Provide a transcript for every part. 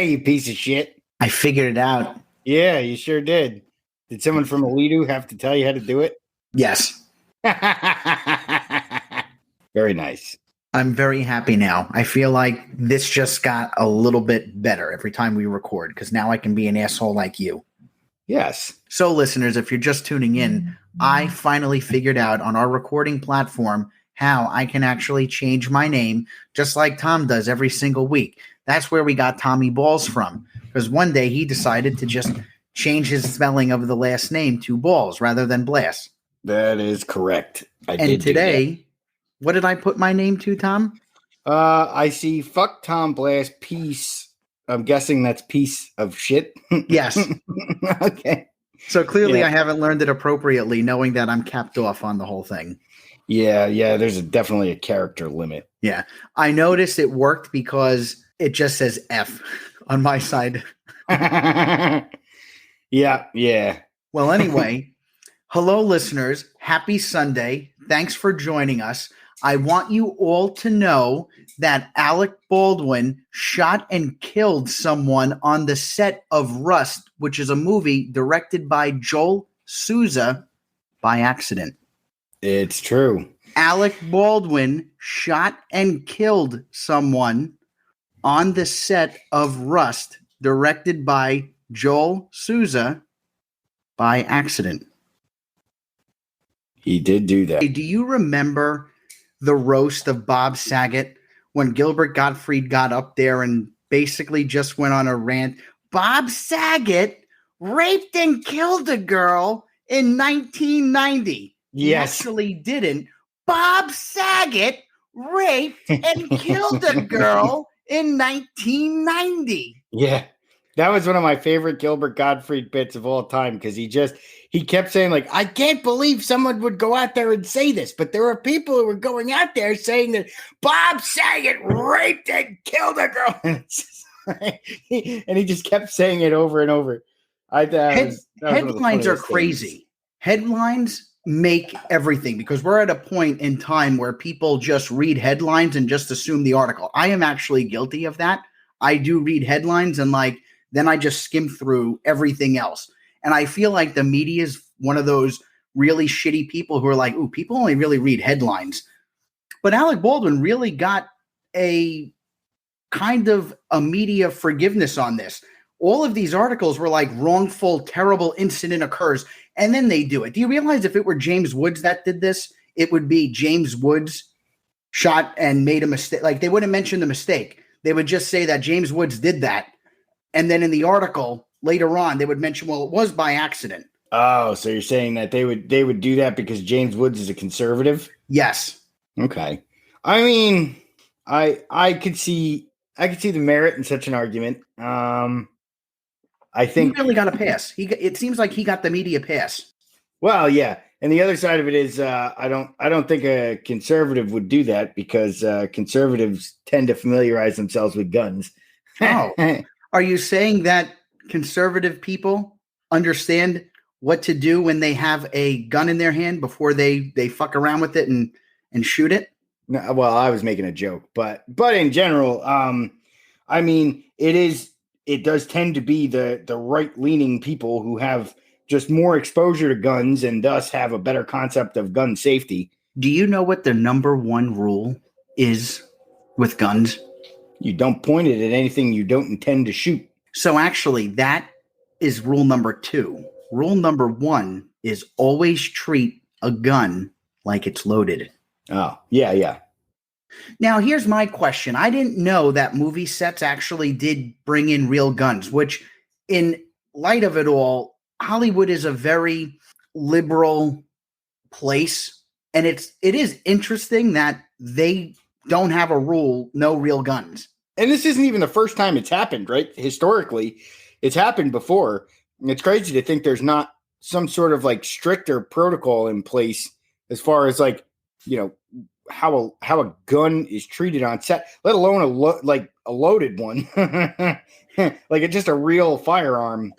you piece of shit. I figured it out. Yeah, you sure did. Did someone from Alitu have to tell you how to do it? Yes. Very nice. I'm very happy now. I feel like this just got a little bit better every time we record because now I can be an asshole like you. Yes. So, listeners, if you're just tuning in, I finally figured out on our recording platform how I can actually change my name just like Tom does every single week. That's where we got Tommy Balls from, because one day he decided to just change his spelling of the last name to Balls rather than Blass. That is correct. And today, what did I put my name to, Tom? I see fuck Tom Blass piece. I'm guessing that's piece of shit. Yes. Okay. So clearly I haven't learned it appropriately, knowing that I'm capped off on the whole thing. Yeah. There's definitely a character limit. Yeah. I noticed it worked because it just says F on my side. Yeah. Well, anyway, hello, listeners. Happy Sunday. Thanks for joining us. I want you all to know that Alec Baldwin shot and killed someone on the set of Rust, which is a movie directed by Joel Souza, by accident. It's true. Alec Baldwin shot and killed someone on the set of Rust, directed by Joel Souza, by accident. He did do that. Hey, do you remember the roast of Bob Saget when Gilbert Gottfried got up there and basically just went on a rant? Bob Saget raped and killed a girl in 1990. Yes. He actually didn't. Bob Saget raped and killed a girl in 1990. Yeah. That was one of my favorite Gilbert Gottfried bits of all time because he kept saying, like, I can't believe someone would go out there and say this, but there are people who were going out there saying that Bob Saget raped and killed a girl. And he just kept saying it over and over. Headlines are crazy. Things. Headlines make everything because we're at a point in time where people just read headlines and just assume the article. I am actually guilty of that. I do read headlines and then I just skim through everything else. And I feel like the media is one of those really shitty people who are like, ooh, people only really read headlines. But Alec Baldwin really got a kind of a media forgiveness on this. All of these articles were like wrongful, terrible incident occurs, and then they do it. Do you realize if it were James Woods that did this, it would be James Woods shot and made a mistake? Like, they wouldn't mention the mistake. They would just say that James Woods did that. And then in the article later on, they would mention, well, it was by accident. Oh, so you're saying that they would do that because James Woods is a conservative? Yes. Okay. I mean, I could see the merit in such an argument. I think he really got a pass. It seems like he got the media pass. Well, yeah. And the other side of it is I don't think a conservative would do that because conservatives tend to familiarize themselves with guns. Oh, are you saying that conservative people understand what to do when they have a gun in their hand before they fuck around with it and shoot it? No, well, I was making a joke, but in general, I mean, it does tend to be the right-leaning people who have just more exposure to guns and thus have a better concept of gun safety. Do you know what the number one rule is with guns? You don't point it at anything you don't intend to shoot. So actually, that is rule number 2. Rule number 1 is always treat a gun like it's loaded. Oh, yeah. Now, here's my question. I didn't know that movie sets actually did bring in real guns, which in light of it all, Hollywood is a very liberal place. And it is interesting that they don't have a rule, no real guns. And this isn't even the first time it's happened, right? Historically, it's happened before. And it's crazy to think there's not some sort of like stricter protocol in place as far as like, you know, how a gun is treated on set, let alone a loaded one, like it's just a real firearm.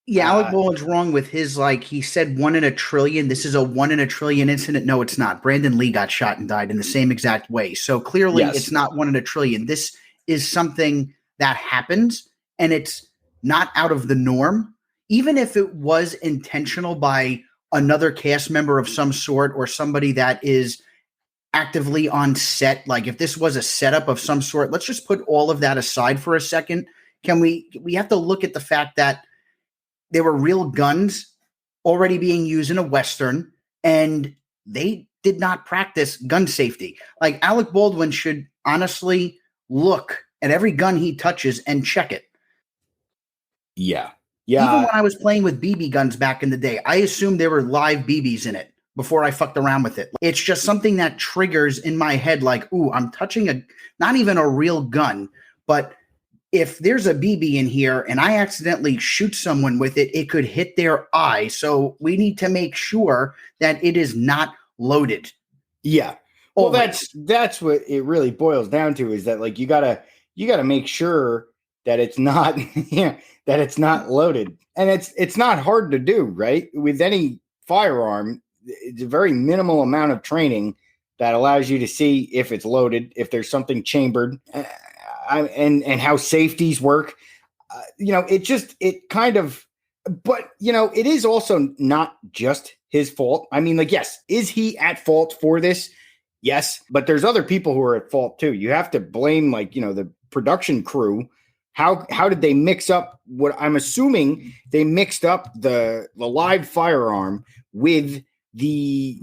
Yeah, Alec Baldwin's wrong with his, like, he said 1 in a trillion. This is a 1 in a trillion incident. No, it's not. Brandon Lee got shot and died in the same exact way. So clearly It's not 1 in a trillion. This is something that happens. and it's not out of the norm, even if it was intentional by another cast member of some sort or somebody that is actively on set, like if this was a setup of some sort, let's just put all of that aside for a second. We have to look at the fact that there were real guns already being used in a Western, and they did not practice gun safety. Like Alec Baldwin should honestly look at every gun he touches and check it. Yeah. Even when I was playing with BB guns back in the day, I assumed there were live BBs in it before I fucked around with it. It's just something that triggers in my head like, ooh, I'm touching not even a real gun, but if there's a BB in here and I accidentally shoot someone with it, it could hit their eye. So we need to make sure that it is not loaded. Yeah. Well, that's what it really boils down to, is that like you gotta make sure that it's not that it's not loaded. And it's not hard to do, right? With any firearm, it's a very minimal amount of training that allows you to see if it's loaded, if there's something chambered, and how safeties work. But it is also not just his fault. I mean, like, yes, is he at fault for this? Yes, but there's other people who are at fault too. You have to blame, the production crew. How did they mix up what I'm assuming they mixed up the live firearm with the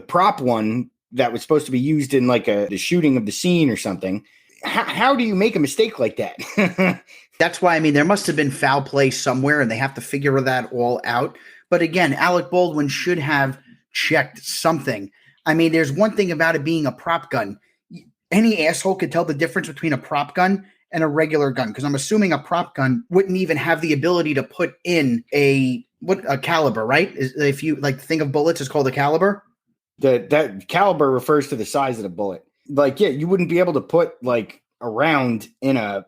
prop one that was supposed to be used in like the shooting of the scene or something. How do you make a mistake like that? That's why, I mean, there must have been foul play somewhere and they have to figure that all out. But again, Alec Baldwin should have checked something. I mean, there's one thing about it being a prop gun. Any asshole could tell the difference between a prop gun and a regular gun, because I'm assuming a prop gun wouldn't even have the ability to put in a caliber, right? If you like think of bullets, it's called a caliber. That caliber refers to the size of the bullet. Like, yeah, you wouldn't be able to put like a round in a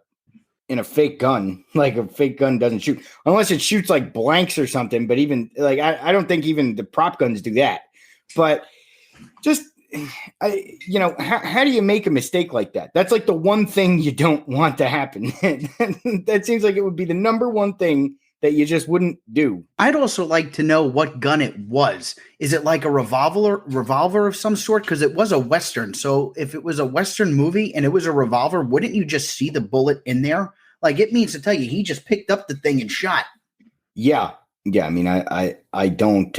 fake gun. Like a fake gun doesn't shoot unless it shoots like blanks or something. But even like I don't think even the prop guns do that. But just how do you make a mistake like that? That's like the one thing you don't want to happen. That seems like it would be the number one thing that you just wouldn't do. I'd also like to know what gun it was. Is it like a revolver of some sort? Because it was a Western. So if it was a Western movie and it was a revolver, wouldn't you just see the bullet in there? Like, it means to tell you he just picked up the thing and shot. Yeah. I mean, I don't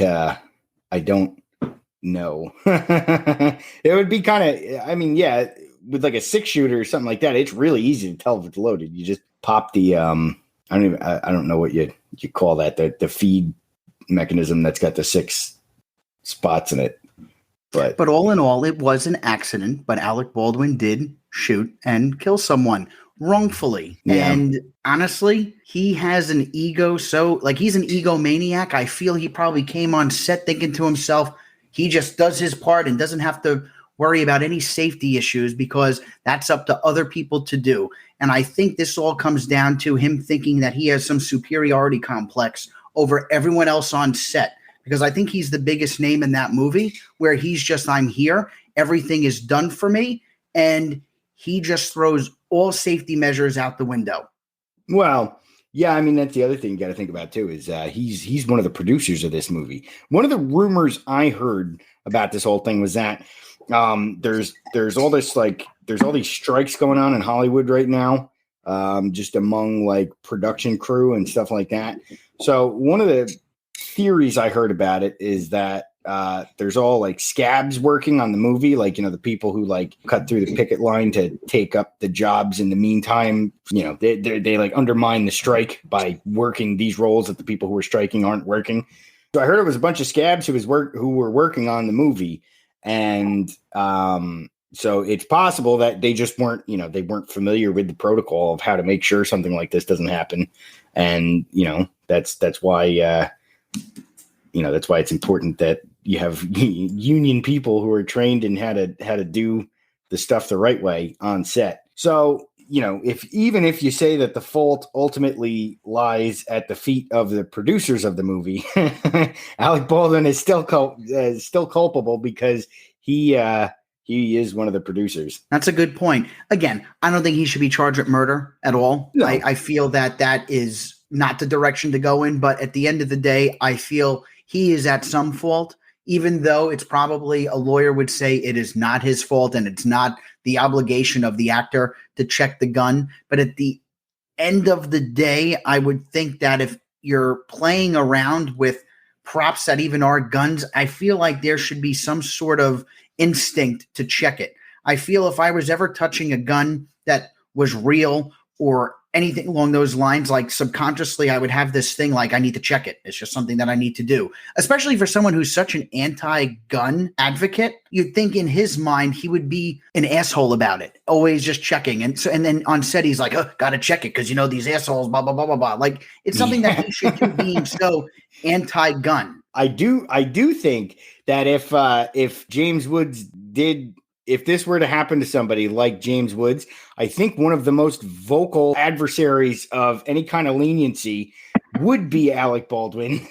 know. It would be kind of, I mean, yeah, with like a 6-shooter or something like that, it's really easy to tell if it's loaded. You just pop the I don't know what you call that, the feed mechanism that's got the 6 spots in it. But all in all, it was an accident, but Alec Baldwin did shoot and kill someone wrongfully. Yeah. And honestly, he has an ego. So like, he's an egomaniac. I feel he probably came on set thinking to himself, he just does his part and doesn't have to worry about any safety issues because that's up to other people to do. And I think this all comes down to him thinking that he has some superiority complex over everyone else on set, because I think he's the biggest name in that movie where he's just, I'm here, everything is done for me, and he just throws all safety measures out the window. Well, yeah, I mean, that's the other thing you got to think about too, is he's one of the producers of this movie. One of the rumors I heard about this whole thing was that there's all this there's all these strikes going on in Hollywood right now, just among like production crew and stuff like that. So one of the theories I heard about it is that there's all like scabs working on the movie, like, the people who like cut through the picket line to take up the jobs in the meantime. They like undermine the strike by working these roles that the people who are striking aren't working. So I heard it was a bunch of scabs who were working on the movie. And so it's possible that they just weren't familiar with the protocol of how to make sure something like this doesn't happen. And, that's why, that's why it's important that you have union people who are trained in how to do the stuff the right way on set. So, if you say that the fault ultimately lies at the feet of the producers of the movie, Alec Baldwin is still culpable because he He is one of the producers. That's a good point. Again, I don't think he should be charged with murder at all. No. I feel that is not the direction to go in. But at the end of the day, I feel he is at some fault, even though it's probably a lawyer would say it is not his fault and it's not the obligation of the actor to check the gun. But at the end of the day, I would think that if you're playing around with props that even are guns, I feel like there should be some sort of instinct to check it. I feel if I was ever touching a gun that was real or anything along those lines, like subconsciously I would have this thing like I need to check it. It's just something that I need to do, especially for someone who's such an anti-gun advocate. You'd think in his mind he would be an asshole about it, always just checking. And then on set he's like, oh, gotta check it because these assholes, blah blah blah blah blah. Like it's something that he should do, being so anti-gun. I do think that if James Woods if this were to happen to somebody like James Woods, I think one of the most vocal adversaries of any kind of leniency would be Alec Baldwin.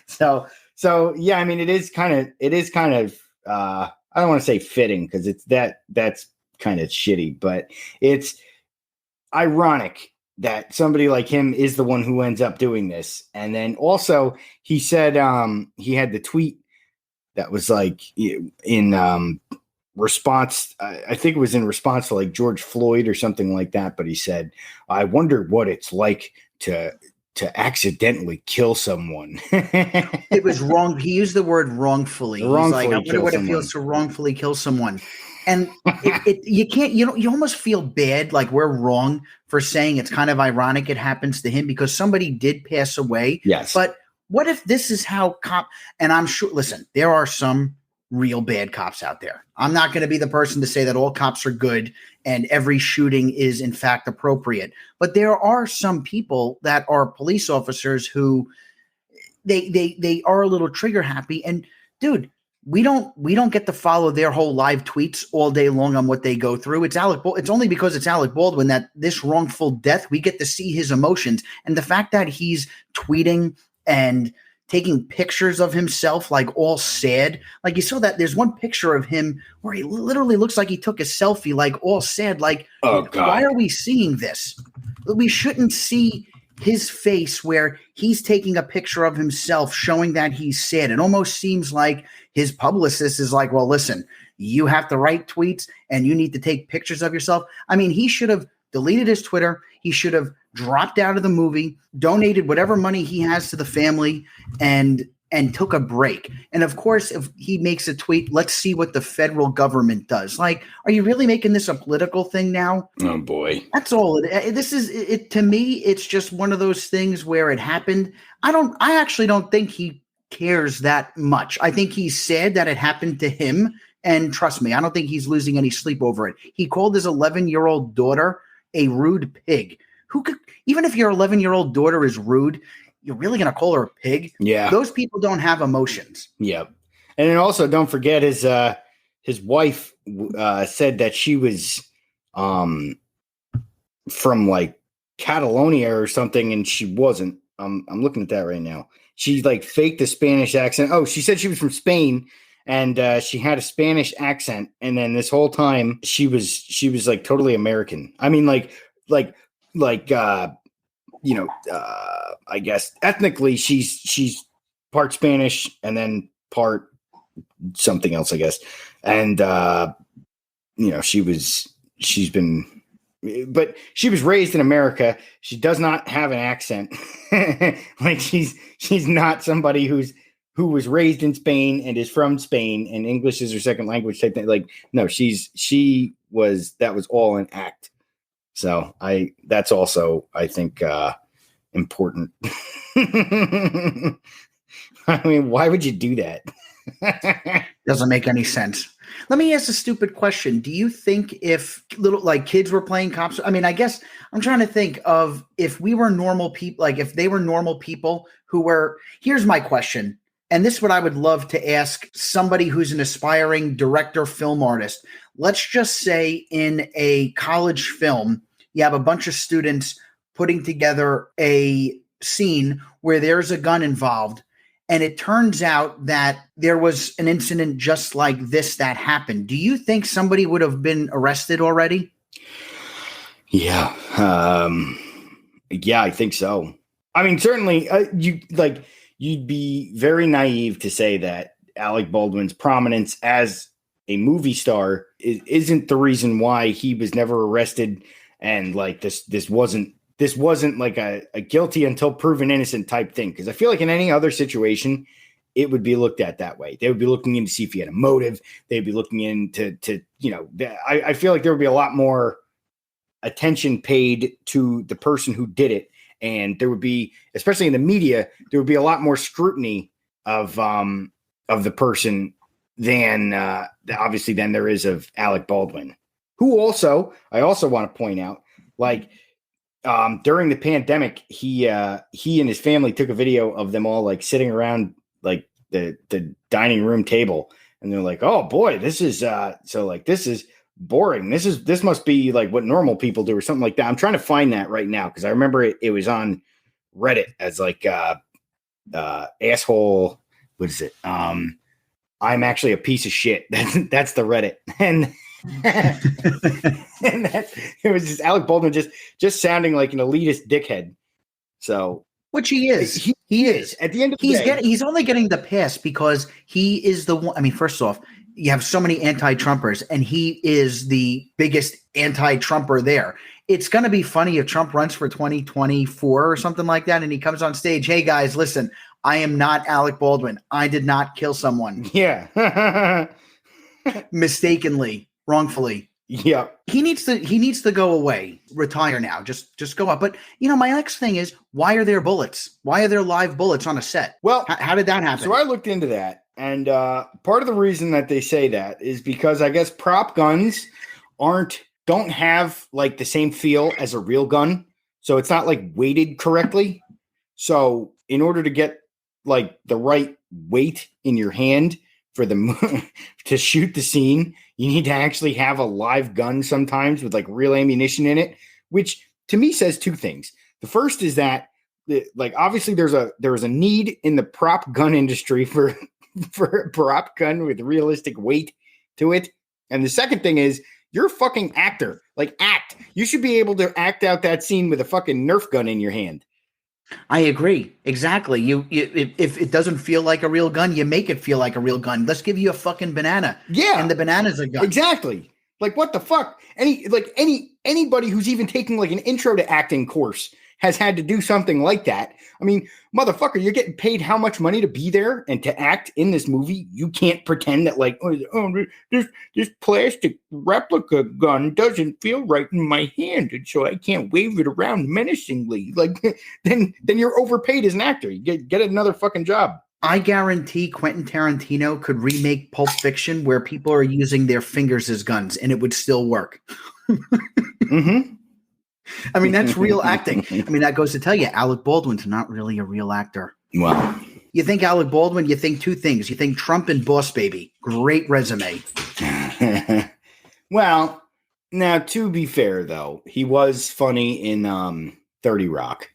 So yeah, I mean, it is kind of I don't want to say fitting because that's kind of shitty, but it's ironic that somebody like him is the one who ends up doing this. And then also he said he had the tweet that was like in response, I think it was in response to like George Floyd or something like that, but he said, I wonder what it's like to accidentally kill someone. It was wrong. He used the word wrongfully. He's like, I wonder what it feels to wrongfully kill someone. And you almost feel bad, like we're wrong for saying it's kind of ironic it happens to him because somebody did pass away. Yes. But what if this is how and I'm sure, listen, there are some real bad cops out there. I'm not going to be the person to say that all cops are good and every shooting is in fact appropriate. But there are some people that are police officers who they are a little trigger happy. And dude, we don't get to follow their whole live tweets all day long on what they go through. It's only because it's Alec Baldwin that this wrongful death, we get to see his emotions. And the fact that he's tweeting and taking pictures of himself like all sad. Like you saw that there's one picture of him where he literally looks like he took a selfie, like all sad. Like, oh, God. Why are we seeing this? We shouldn't see his face where he's taking a picture of himself showing that he's sad. It almost seems like his publicist is like, well, listen, you have to write tweets and you need to take pictures of yourself. I mean, he should have deleted his Twitter. He should have dropped out of the movie, donated whatever money he has to the family, and took a break. And of course, if he makes a tweet, let's see what the federal government does. Like, are you really making this a political thing now? Oh boy. That's all this is. It to me, it's just one of those things where it happened. I actually don't think he cares that much. I think he's sad that it happened to him. And trust me, I don't think he's losing any sleep over it. He called his 11-year-old daughter a rude pig. Who could, even if your 11-year-old daughter is rude, you're really going to call her a pig? Yeah. Those people don't have emotions. Yeah. And then also don't forget his wife said that she was from like Catalonia or something, and she wasn't. I'm looking at that right now. She like faked the Spanish accent. Oh, she said she was from Spain and she had a Spanish accent, and then this whole time she was like totally American. I mean, I guess ethnically she's part Spanish and then part something else, I guess. And she was raised in America. She does not have an accent. Like she's not somebody who was raised in Spain and is from Spain and English is her second language type thing. Like, no, that was all an act. So that's also, I think, important. I mean, why would you do that? Doesn't make any sense. Let me ask a stupid question. Do you think if little like kids were playing cops? I mean, I guess I'm trying to think of if we were normal people, like if they were normal people who were, here's my question. And this is what I would love to ask somebody who's an aspiring director, film artist. Let's just say in a college film, you have a bunch of students putting together a scene where there's a gun involved And it turns out that there was an incident just like this that happened. Do you think somebody would have been arrested already? Yeah. Yeah, I think so. I mean, certainly you'd be very naive to say that Alec Baldwin's prominence as a movie star isn't the reason why he was never arrested. And like this wasn't like a guilty until proven innocent type thing. Because I feel like in any other situation, it would be looked at that way. They would be looking in to see if he had a motive. They'd be looking into I feel like there would be a lot more attention paid to the person who did it. And there would be, especially in the media, there would be a lot more scrutiny of the person than obviously than there is of Alec Baldwin, who I also want to point out, like, during the pandemic, he and his family took a video of them all like sitting around like the dining room table, and they're like, "Oh boy, this is this is boring. This must be like what normal people do or something like that." I'm trying to find that right now because I remember it was on Reddit as like asshole. What is it? I'm actually a piece of shit. That's the Reddit. And and it was just Alec Baldwin just sounding like an elitist dickhead. So, which he is. He is. At the end of the day, he's only getting the pass because he is the one. I mean, first off, you have so many anti-Trumpers, and he is the biggest anti-Trumper there. It's going to be funny if Trump runs for 2024 or something like that, and he comes on stage, "Hey guys, listen, I am not Alec Baldwin. I did not kill someone." Yeah. Mistakenly, wrongfully. Yeah. He needs to go away, retire now. Just go up. But my next thing is, why are there bullets? Why are there live bullets on a set? Well, how did that happen? So I looked into that, and part of the reason that they say that is because I guess prop guns don't have like the same feel as a real gun. So it's not like weighted correctly. So in order to get like the right weight in your hand for to shoot the scene, you need to actually have a live gun sometimes with like real ammunition in it, which to me says two things. The first is that like obviously there was a need in the prop gun industry for a prop gun with realistic weight to it. And the second thing is you're a fucking actor. Like act. You should be able to act out that scene with a fucking Nerf gun in your hand. I agree. Exactly. If it doesn't feel like a real gun, you make it feel like a real gun. Let's give you a fucking banana. Yeah. And the banana's a gun. Exactly. Like what the fuck? Anybody who's even taking like an intro to acting course has had to do something like that. I mean, motherfucker, you're getting paid how much money to be there and to act in this movie? You can't pretend that like, this plastic replica gun doesn't feel right in my hand, and so I can't wave it around menacingly. Like, then you're overpaid as an actor. You get another fucking job. I guarantee Quentin Tarantino could remake Pulp Fiction where people are using their fingers as guns, and it would still work. Mm-hmm. I mean, that's real acting. I mean, that goes to tell you, Alec Baldwin's not really a real actor. Well, you think Alec Baldwin, you think two things. You think Trump and Boss Baby. Great resume. Well, now, to be fair, though, he was funny in 30 Rock.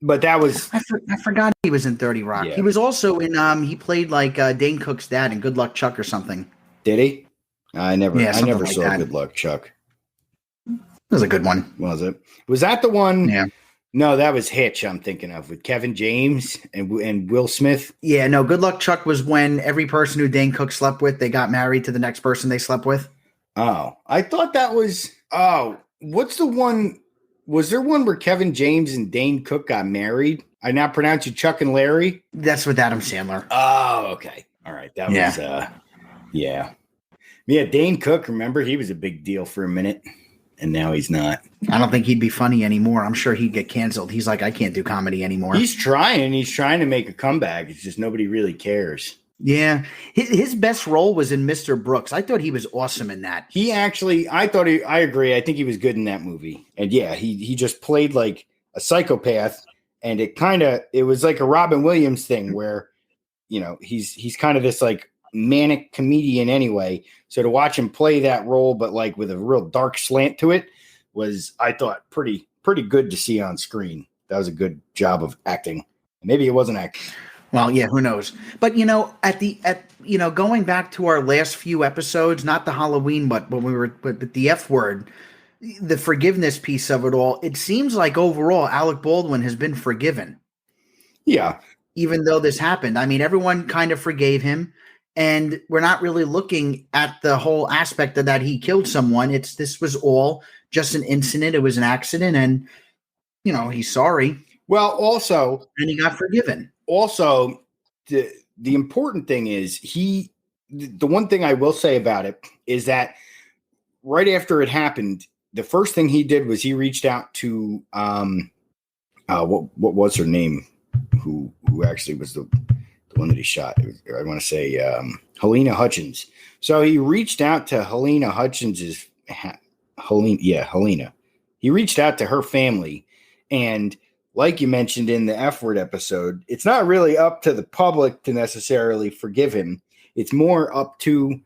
But that was... I forgot he was in 30 Rock. Yeah. He was also in... he played like Dane Cook's dad in Good Luck Chuck or something. Did he? I never saw that. Good Luck Chuck. It was a good one. Was it? Was that the one? Yeah. No, that was Hitch I'm thinking of with Kevin James and Will Smith. Yeah, no, Good Luck Chuck was when every person who Dane Cook slept with, they got married to the next person they slept with. Oh, I thought that was... Oh, what's the one... Was there one where Kevin James and Dane Cook got married? I now pronounce you Chuck and Larry? That's with Adam Sandler. Oh, okay. All right. That was... Yeah. Yeah, Dane Cook, remember? He was a big deal for a minute. And now he's not. I don't think he'd be funny anymore. I'm sure he'd get canceled. He's like, I can't do comedy anymore. He's trying to make a comeback. It's just nobody really cares. Yeah. His best role was in Mr. Brooks. I thought he was awesome in that. I agree. I think he was good in that movie. And yeah, he just played like a psychopath. And it was like a Robin Williams thing where, he's kind of this like manic comedian anyway. So to watch him play that role, but like with a real dark slant to it, was, I thought, pretty good to see on screen. That was a good job of acting. Maybe it wasn't acting. Well, yeah, who knows? But going back to our last few episodes, not the Halloween, but when we were but the F word, the forgiveness piece of it all, it seems like overall Alec Baldwin has been forgiven, Yeah. even though this happened. I mean, everyone kind of forgave him, and we're not really looking at the whole aspect of that he killed someone. This was all just an incident. It was an accident, and he's sorry, Well, also, and he got forgiven. also the important thing is the one thing I will say about it is that right after it happened, the first thing he did was he reached out to what was her name, who actually was the one that he shot. I want to say Helena Hutchins. So he reached out to Helena Hutchins's Helena. He reached out to her family, and like you mentioned in the F word episode, it's not really up to the public to necessarily forgive him. It's more up to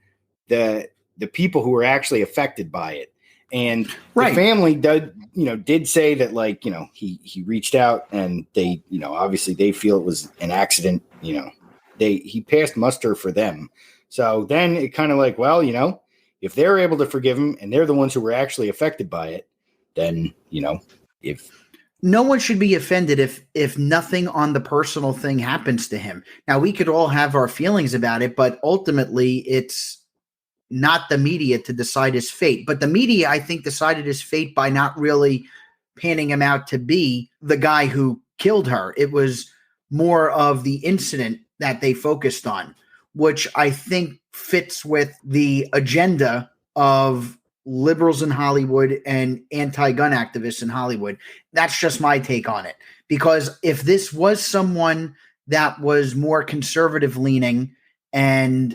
the people who are actually affected by it. And the family did say that, like, he reached out, and they, obviously they feel it was an accident. He passed muster for them. So then it kind of like, well, if they're able to forgive him and they're the ones who were actually affected by it, then, if no one should be offended if nothing on the personal thing happens to him. Now, we could all have our feelings about it, but ultimately it's not the media to decide his fate. But the media, I think, decided his fate by not really panning him out to be the guy who killed her. It was more of the incident that they focused on, which I think fits with the agenda of liberals in Hollywood and anti-gun activists in Hollywood. That's just my take on it. Because if this was someone that was more conservative leaning and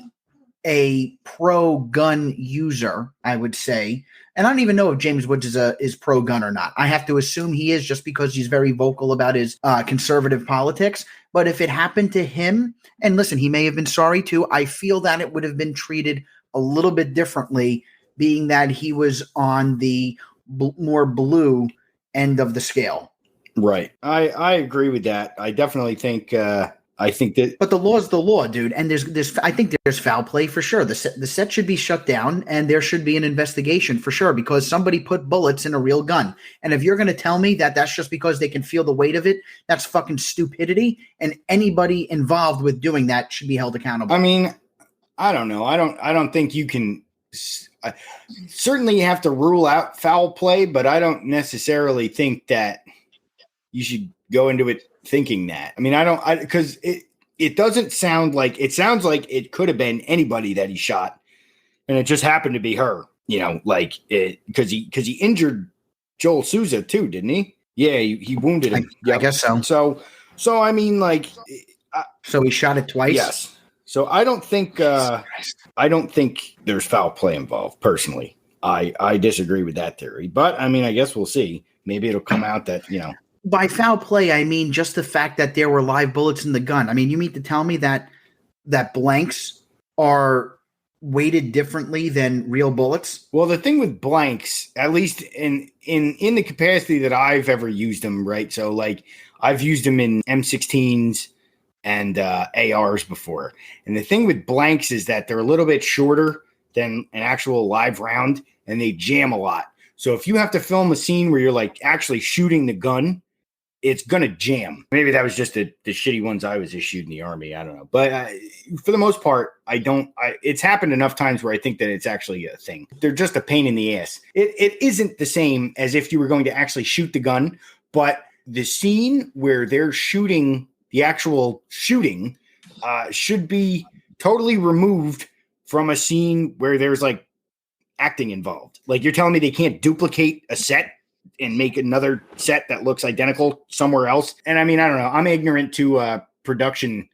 a pro-gun user, I would say, and I don't even know if James Woods is pro-gun or not. I have to assume he is, just because he's very vocal about his conservative politics. But if it happened to him, and listen, he may have been sorry too, I feel that it would have been treated a little bit differently, being that he was on the more blue end of the scale. Right. I agree with that. I definitely think that, but the law is the law, dude. And I think there's foul play for sure. The set should be shut down, and there should be an investigation for sure, because somebody put bullets in a real gun. And if you're going to tell me that that's just because they can feel the weight of it, that's fucking stupidity. And anybody involved with doing that should be held accountable. I mean, I don't know. I don't think you can. Certainly, you have to rule out foul play, but I don't necessarily think that you should go into it thinking that. I mean, because it doesn't sound like, it sounds like it could have been anybody that he shot, and it just happened to be her. Like it, because he injured Joel Souza too, didn't he? Yeah, he wounded him. I guess so. So I mean, like, so he shot it twice. Yes. So I don't think there's foul play involved. Personally, I disagree with that theory. But I mean, I guess we'll see. Maybe it'll come out that By foul play, I mean just the fact that there were live bullets in the gun. I mean, you mean to tell me that blanks are weighted differently than real bullets? Well, the thing with blanks, at least in the capacity that I've ever used them, right? So, like, I've used them in M16s and ARs before. And the thing with blanks is that they're a little bit shorter than an actual live round, and they jam a lot. So if you have to film a scene where you're like actually shooting the gun, it's going to jam. Maybe that was just the shitty ones I was issued in the Army. I don't know. But for the most part, it's happened enough times where I think that it's actually a thing. They're just a pain in the ass. It isn't the same as if you were going to actually shoot the gun, but the scene where they're shooting, the actual shooting, should be totally removed from a scene where there's like acting involved. Like, you're telling me they can't duplicate a set and make another set that looks identical somewhere else? And I mean, I don't know. I'm ignorant to production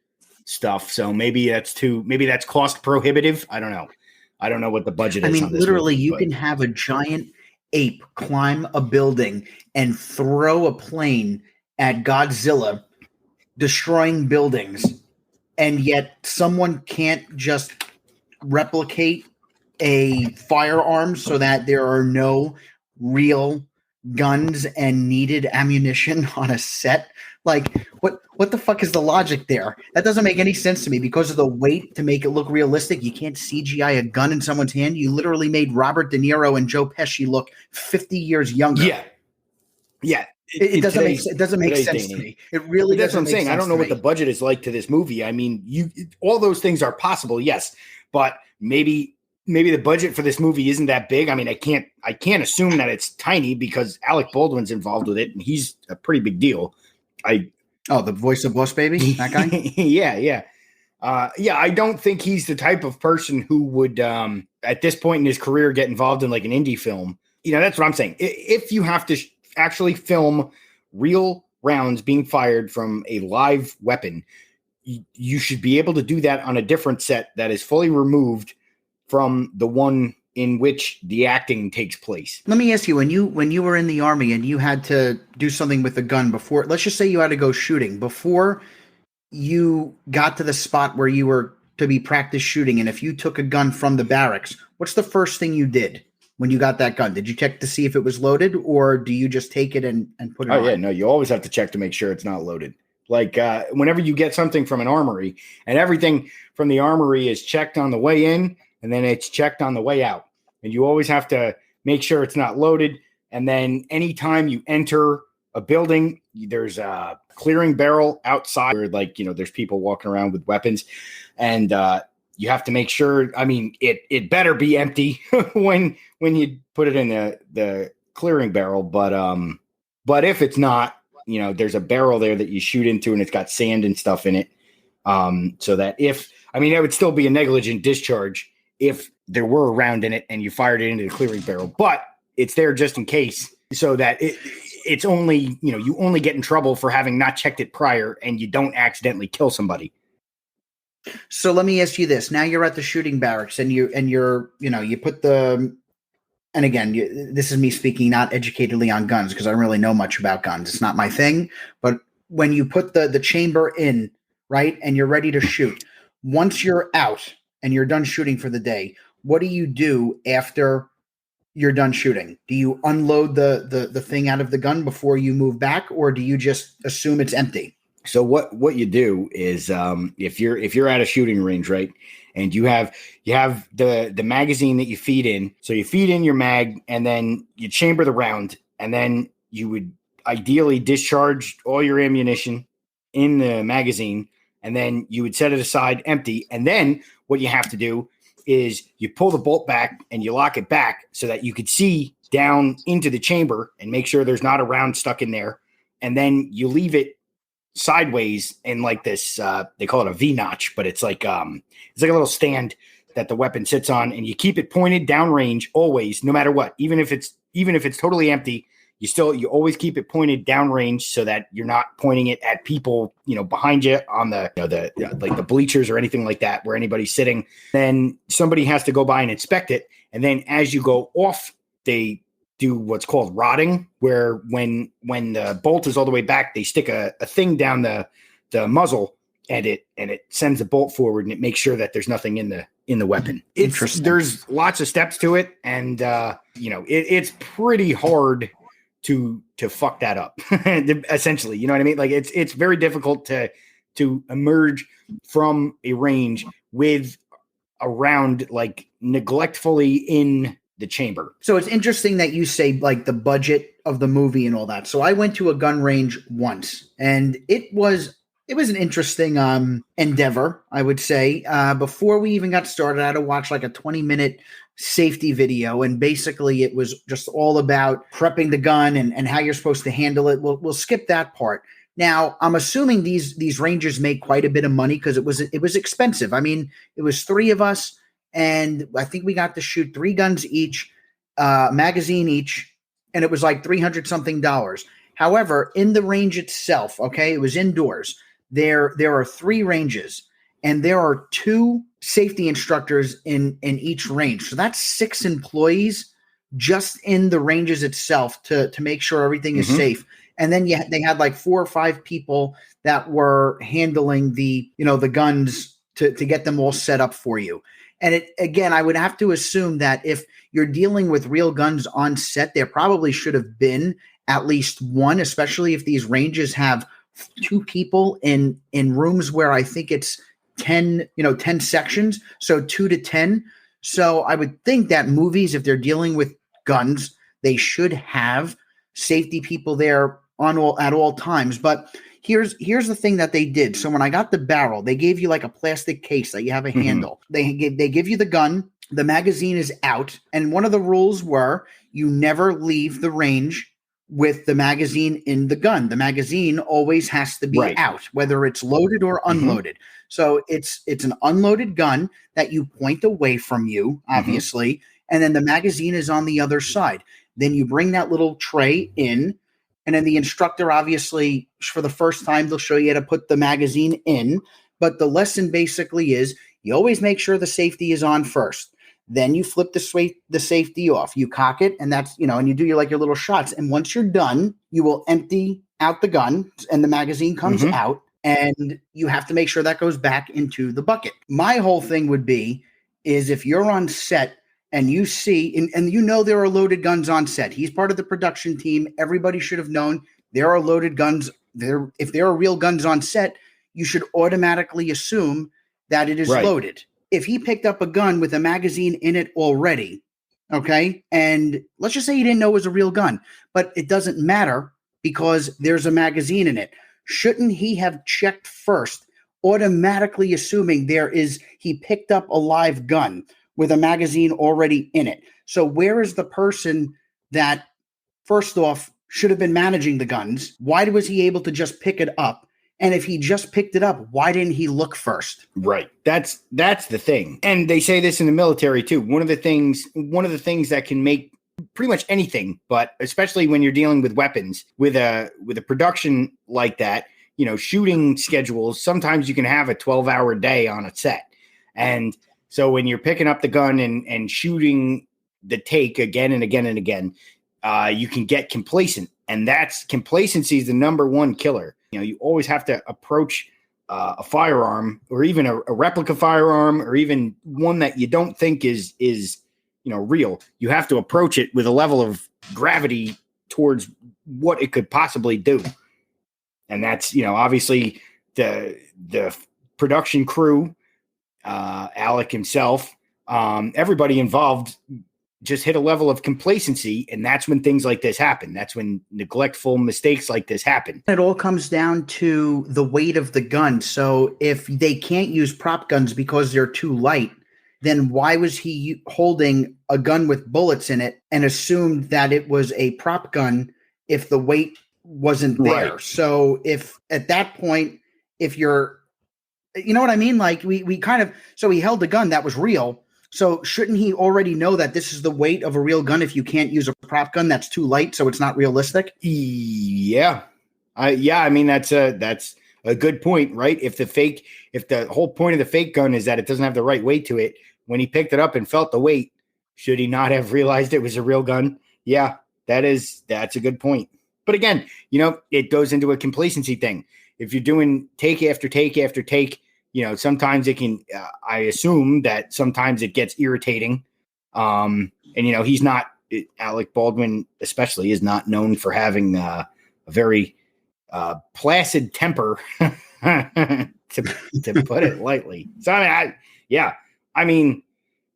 stuff, so maybe that's cost prohibitive. I don't know. I don't know what the budget is. I mean, on this literally, movie, you can have a giant ape climb a building and throw a plane at Godzilla, destroying buildings, and yet someone can't just replicate a firearm so that there are no real guns and needed ammunition on a set. Like, what the fuck is the logic there? That doesn't make any sense to me. Because of the weight, to make it look realistic, you can't CGI a gun in someone's hand. You literally made Robert De Niro and Joe Pesci look 50 years younger. Yeah. It doesn't make sense to me. It really That's doesn't what I'm saying. I don't know what the budget is like to this movie. I mean, all those things are possible, yes, but maybe the budget for this movie isn't that big. I mean, I can't assume that it's tiny because Alec Baldwin's involved with it, and he's a pretty big deal. The voice of Boss Baby, that guy. Yeah. I don't think he's the type of person who would, at this point in his career, get involved in like an indie film. That's what I'm saying. If you have to actually film real rounds being fired from a live weapon, you should be able to do that on a different set that is fully removed from the one in which the acting takes place. Let me ask you, when you were in the Army and you had to do something with a gun before, let's just say you had to go shooting, before you got to the spot where you were to be practice shooting, and if you took a gun from the barracks, what's the first thing you did when you got that gun? Did you check to see if it was loaded, or do you just take it and put it on? Oh, yeah, no, you always have to check to make sure it's not loaded. Like whenever you get something from an armory, and everything from the armory is checked on the way in, and then it's checked on the way out. And you always have to make sure it's not loaded. And then anytime you enter a building, there's a clearing barrel outside where, like, there's people walking around with weapons. And you have to make sure, I mean, it better be empty when you put it in the clearing barrel. But if it's not, there's a barrel there that you shoot into, and it's got sand and stuff in it. So that it would still be a negligent discharge if there were a round in it and you fired it into the clearing barrel, but it's there just in case, so that it's only, you only get in trouble for having not checked it prior, and you don't accidentally kill somebody. So let me ask you this. Now you're at the shooting barracks, and you put the, and again, this is me speaking not educatedly on guns, because I don't really know much about guns. It's not my thing. But when you put the chamber in, right, and you're ready to shoot, once you're out and you're done shooting for the day, what do you do after you're done shooting? Do you unload the thing out of the gun before you move back, or do you just assume it's empty? So what you do is, if you're at a shooting range, right, and you have the magazine that you feed in, so you feed in your mag, and then you chamber the round, and then you would ideally discharge all your ammunition in the magazine, and then you would set it aside empty, and then what you have to do is you pull the bolt back and you lock it back so that you could see down into the chamber and make sure there's not a round stuck in there. And then you leave it sideways in like this, they call it a V-notch, but it's like a little stand that the weapon sits on, and you keep it pointed downrange always, no matter what. Even if it's totally empty, you always keep it pointed downrange so that you're not pointing it at people, behind you on the bleachers or anything like that where anybody's sitting. Then somebody has to go by and inspect it. And then as you go off, they do what's called rodding, where when the bolt is all the way back, they stick a thing down the muzzle, and it sends the bolt forward, and it makes sure that there's nothing in the weapon. There's lots of steps to it, and it's pretty hard to fuck that up, essentially. You know what I mean? Like it's very difficult to emerge from a range with a round like neglectfully in the chamber. So it's interesting that you say like the budget of the movie and all that. So I went to a gun range once, and it was an interesting endeavor, I would say. Before we even got started, I had to watch like a 20-minute safety video, and basically it was just all about prepping the gun and how you're supposed to handle it. We'll skip that part. Now, I'm assuming these ranges make quite a bit of money, because it was expensive. I mean, it was 3 of us, and I think we got to shoot 3 guns each, magazine each, and it was like $300 something. However, in the range itself, okay, it was indoors. There are 3 ranges, and there are 2 safety instructors in each range. So that's 6 employees just in the ranges itself to make sure everything is safe. And then they had like 4 or 5 people that were handling the guns to get them all set up for you. And again, I would have to assume that if you're dealing with real guns on set, there probably should have been at least one, especially if these ranges have 2 people in rooms where I think it's 10 sections, so 2 to 10. So I would think that movies, if they're dealing with guns, they should have safety people there at all times. But here's the thing that they did. So when I got the barrel, they gave you like a plastic case that you have a handle. They give you the gun, the magazine is out, and one of the rules were you never leave the range with the magazine in the gun. The magazine always has to be out, whether it's loaded or unloaded. So it's an unloaded gun that you point away from you, obviously, and then the magazine is on the other side. Then you bring that little tray in, and then the instructor, obviously, for the first time, they'll show you how to put the magazine in. But the lesson basically is you always make sure the safety is on first. Then you flip the safety off. You cock it, and that's, and you do your little shots. And once you're done, you will empty out the gun, and the magazine comes out, and you have to make sure that goes back into the bucket. My whole thing would be is if you're on set and you see, and there are loaded guns on set. He's part of the production team. Everybody should have known there are loaded guns. If there are real guns on set, you should automatically assume that it is loaded. If he picked up a gun with a magazine in it already, okay, and let's just say he didn't know it was a real gun, but it doesn't matter because there's a magazine in it. Shouldn't he have checked first, automatically assuming he picked up a live gun with a magazine already in it? So where is the person that, first off, should have been managing the guns? Why was he able to just pick it up? And if he just picked it up, why didn't he look first? Right. That's the thing. And they say this in the military too. One of the things that can make pretty much anything, but especially when you're dealing with weapons, with a production like that, shooting schedules, sometimes you can have a 12-hour day on a set. And so when you're picking up the gun and shooting the take again and again and again, you can get complacent. And complacency is the number one killer. You always have to approach a firearm, or even a replica firearm, or even one that you don't think is real. You have to approach it with a level of gravity towards what it could possibly do. And that's, obviously the production crew, Alec himself, everybody involved just hit a level of complacency, and that's when things like this happen. That's when neglectful mistakes like this happen. It all comes down to the weight of the gun. So if they can't use prop guns because they're too light, then why was he holding a gun with bullets in it and assumed that it was a prop gun if the weight wasn't there? Right. So if at that point, if you're, you know what I mean? Like so he held a gun that was real. So shouldn't he already know that this is the weight of a real gun if you can't use a prop gun that's too light, so it's not realistic? Yeah. I mean, that's a good point, right? If the whole point of the fake gun is that it doesn't have the right weight to it, when he picked it up and felt the weight, should he not have realized it was a real gun? Yeah, that's a good point. But again, it goes into a complacency thing. If you're doing take after take after take, sometimes it can, I assume that sometimes it gets irritating. And he's not, Alec Baldwin especially is not known for having a very placid temper, to put it lightly. So, I mean,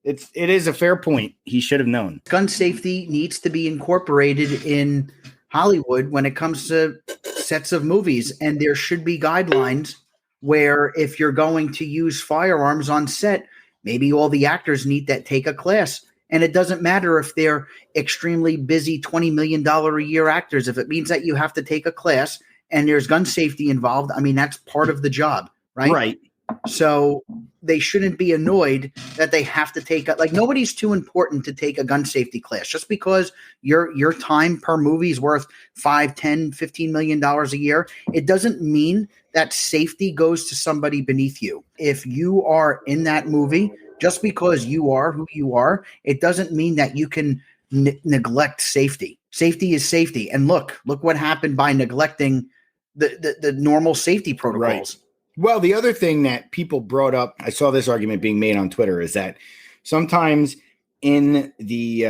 it is a fair point. He should have known. Gun safety needs to be incorporated in Hollywood when it comes to sets of movies, and there should be guidelines where if you're going to use firearms on set, maybe all the actors need to take a class. And it doesn't matter if they're extremely busy $20 million a year actors. If it means that you have to take a class and there's gun safety involved, I mean, that's part of the job, right? Right. So they shouldn't be annoyed that they have to take nobody's too important to take a gun safety class. Just because your time per movie is worth $5, $10, $15 million a year, it doesn't mean that safety goes to somebody beneath you. If you are in that movie, just because you are who you are, it doesn't mean that you can neglect safety. Safety is safety. And look what happened by neglecting the normal safety protocols. Well, the other thing that people brought up, I saw this argument being made on Twitter, is that sometimes in the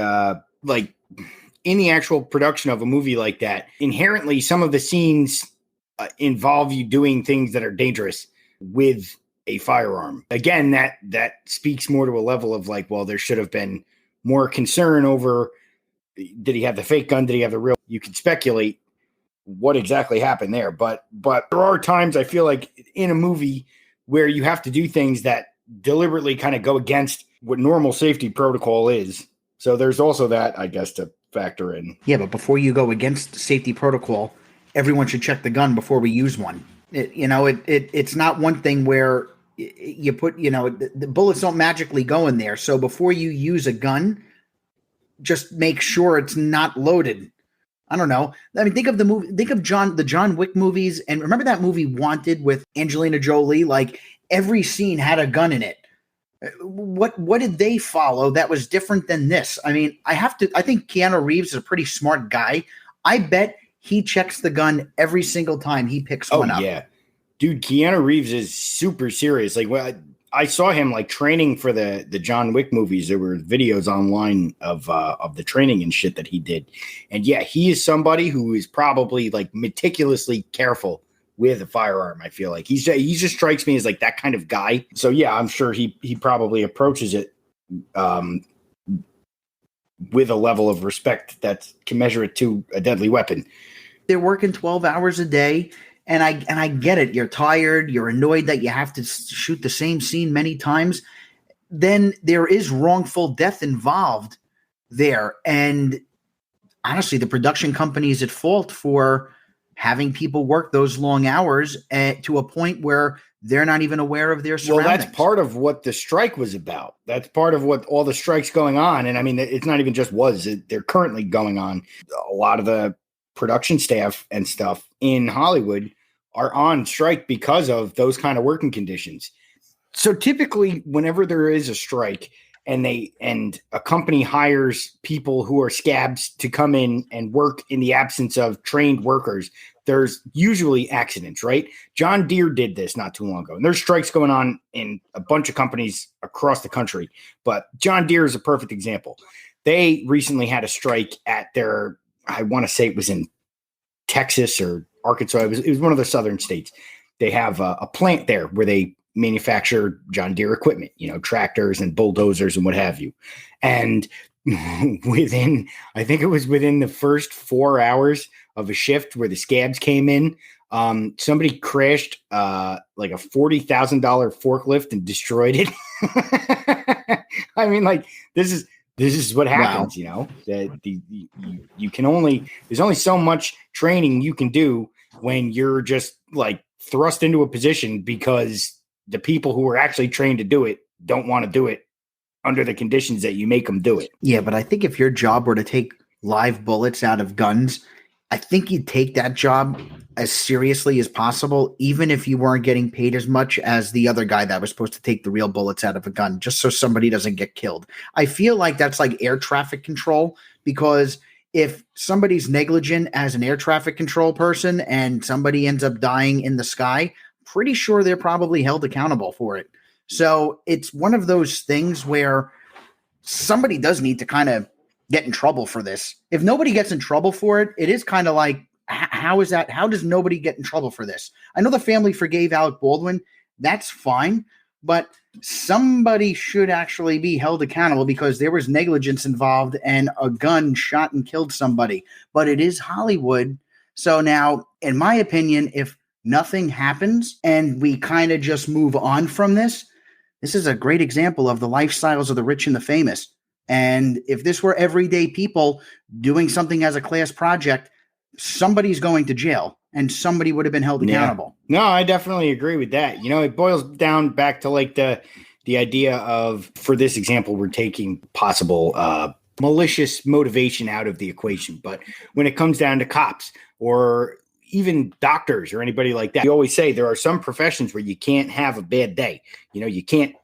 in the actual production of a movie like that, inherently some of the scenes involve you doing things that are dangerous with a firearm. Again, that speaks more to a level of like, well, there should have been more concern over, did he have the fake gun? Did he have the real? You can speculate what exactly happened there. But there are times I feel like in a movie where you have to do things that deliberately kind of go against what normal safety protocol is. So there's also that, I guess, to factor in. Yeah, but before you go against safety protocol, everyone should check the gun before we use one. It's not one thing where you put, the bullets don't magically go in there. So before you use a gun, just make sure it's not loaded. I don't know. I mean, think of the John Wick movies, and remember that movie Wanted with Angelina Jolie? Like every scene had a gun in it. What did they follow that was different than this? I mean, I think Keanu Reeves is a pretty smart guy. I bet he checks the gun every single time he picks one up. Yeah. Dude, Keanu Reeves is super serious. Like, I saw him like training for the John Wick movies. There were videos online of the training and shit that he did. And yeah, he is somebody who is probably like meticulously careful with a firearm. I feel like he just strikes me as like that kind of guy. So yeah, I'm sure he probably approaches it with a level of respect that can measure it to a deadly weapon. They're working 12 hours a day. And I get it. You're tired. You're annoyed that you have to shoot the same scene many times. Then there is wrongful death involved there. And honestly, the production company is at fault for having people work those long hours to a point where they're not even aware of their surroundings. Well, that's part of what the strike was about. That's part of what all the strikes going on. And I mean, it's not even just they're currently going on. A lot of the production staff and stuff in Hollywood are on strike because of those kind of working conditions. So typically whenever there is a strike and a company hires people who are scabs to come in and work in the absence of trained workers, there's usually accidents, right? John Deere did this not too long ago. And there's strikes going on in a bunch of companies across the country, but John Deere is a perfect example. They recently had a strike at I want to say it was in Texas or Arkansas. It was one of the southern states. They have a plant there where they manufacture John Deere equipment, tractors and bulldozers and what have you. And I think it was within the first 4 hours of a shift where the scabs came in, somebody crashed like a $40,000 forklift and destroyed it. I mean, like this is what happens, wow. That you can there's only so much training you can do when you're just like thrust into a position because the people who are actually trained to do it don't want to do it under the conditions that you make them do it. Yeah, but I think if your job were to take live bullets out of guns, I think you'd take that job as seriously as possible, even if you weren't getting paid as much as the other guy that was supposed to take the real bullets out of a gun, just so somebody doesn't get killed. I feel like that's like air traffic control, because if somebody's negligent as an air traffic control person and somebody ends up dying in the sky, pretty sure they're probably held accountable for it. So it's one of those things where somebody does need to kind of get in trouble for this. If nobody gets in trouble for it, it is kind of like, how is that? How does nobody get in trouble for this? I know the family forgave Alec Baldwin. That's fine. But somebody should actually be held accountable because there was negligence involved and a gun shot and killed somebody. But it is Hollywood. So now, in my opinion, if nothing happens and we kind of just move on from this is a great example of the lifestyles of the rich and the famous. And if this were everyday people doing something as a class project, somebody's going to jail and somebody would have been held accountable. No, I definitely agree with that. It boils down back to like the idea of, for this example, we're taking possible malicious motivation out of the equation. But when it comes down to cops or even doctors or anybody like that, you always say there are some professions where you can't have a bad day. You can't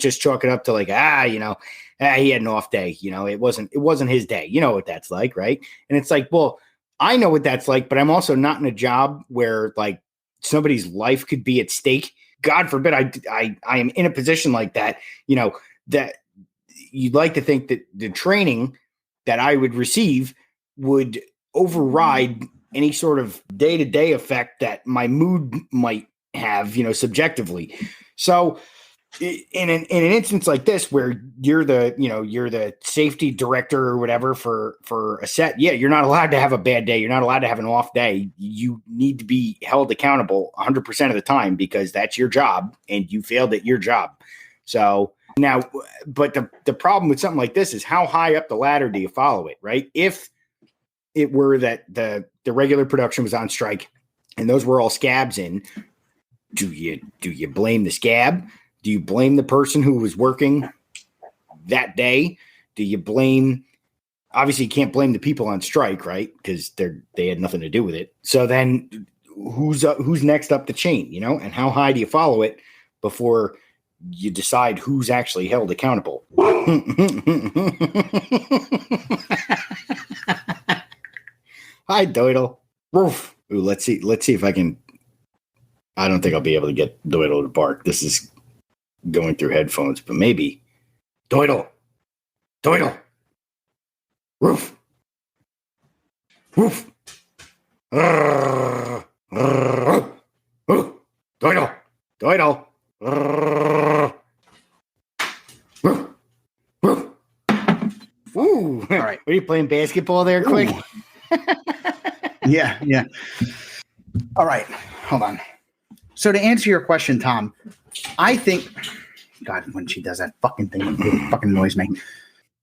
just chalk it up to like, he had an off day. It wasn't his day. You know what that's like, right? And it's like, well, I know what that's like, but I'm also not in a job where like somebody's life could be at stake God forbid I am in a position like that, that you'd like to think that the training that I would receive would override any sort of day-to-day effect that my mood might have, subjectively. So in an instance like this, where you're the safety director or whatever for a set, you're not allowed to have a bad day. You're not allowed to have an off day. You need to be held accountable 100% of the time, because that's your job and you failed at your job. So now, but the problem with something like this is, how high up the ladder do you follow it, right? If it were that the regular production was on strike and those were all scabs in, do you blame the scab? Do you blame the person who was working that day? Do you blame, obviously you can't blame the people on strike, right? Because they had nothing to do with it. So then who's next up the chain, and how high do you follow it before you decide who's actually held accountable? Hi, Doidle. Woof. Ooh, let's see if I can. I don't think I'll be able to get Doidle to bark. This is going through headphones, but maybe. Doidle. Woof. Woof. Doidle. Ooh. All right. Are you playing basketball there, quick? Yeah. All right. Hold on. So to answer your question, Tom, I think, God, when she does that fucking thing, it fucking annoys me.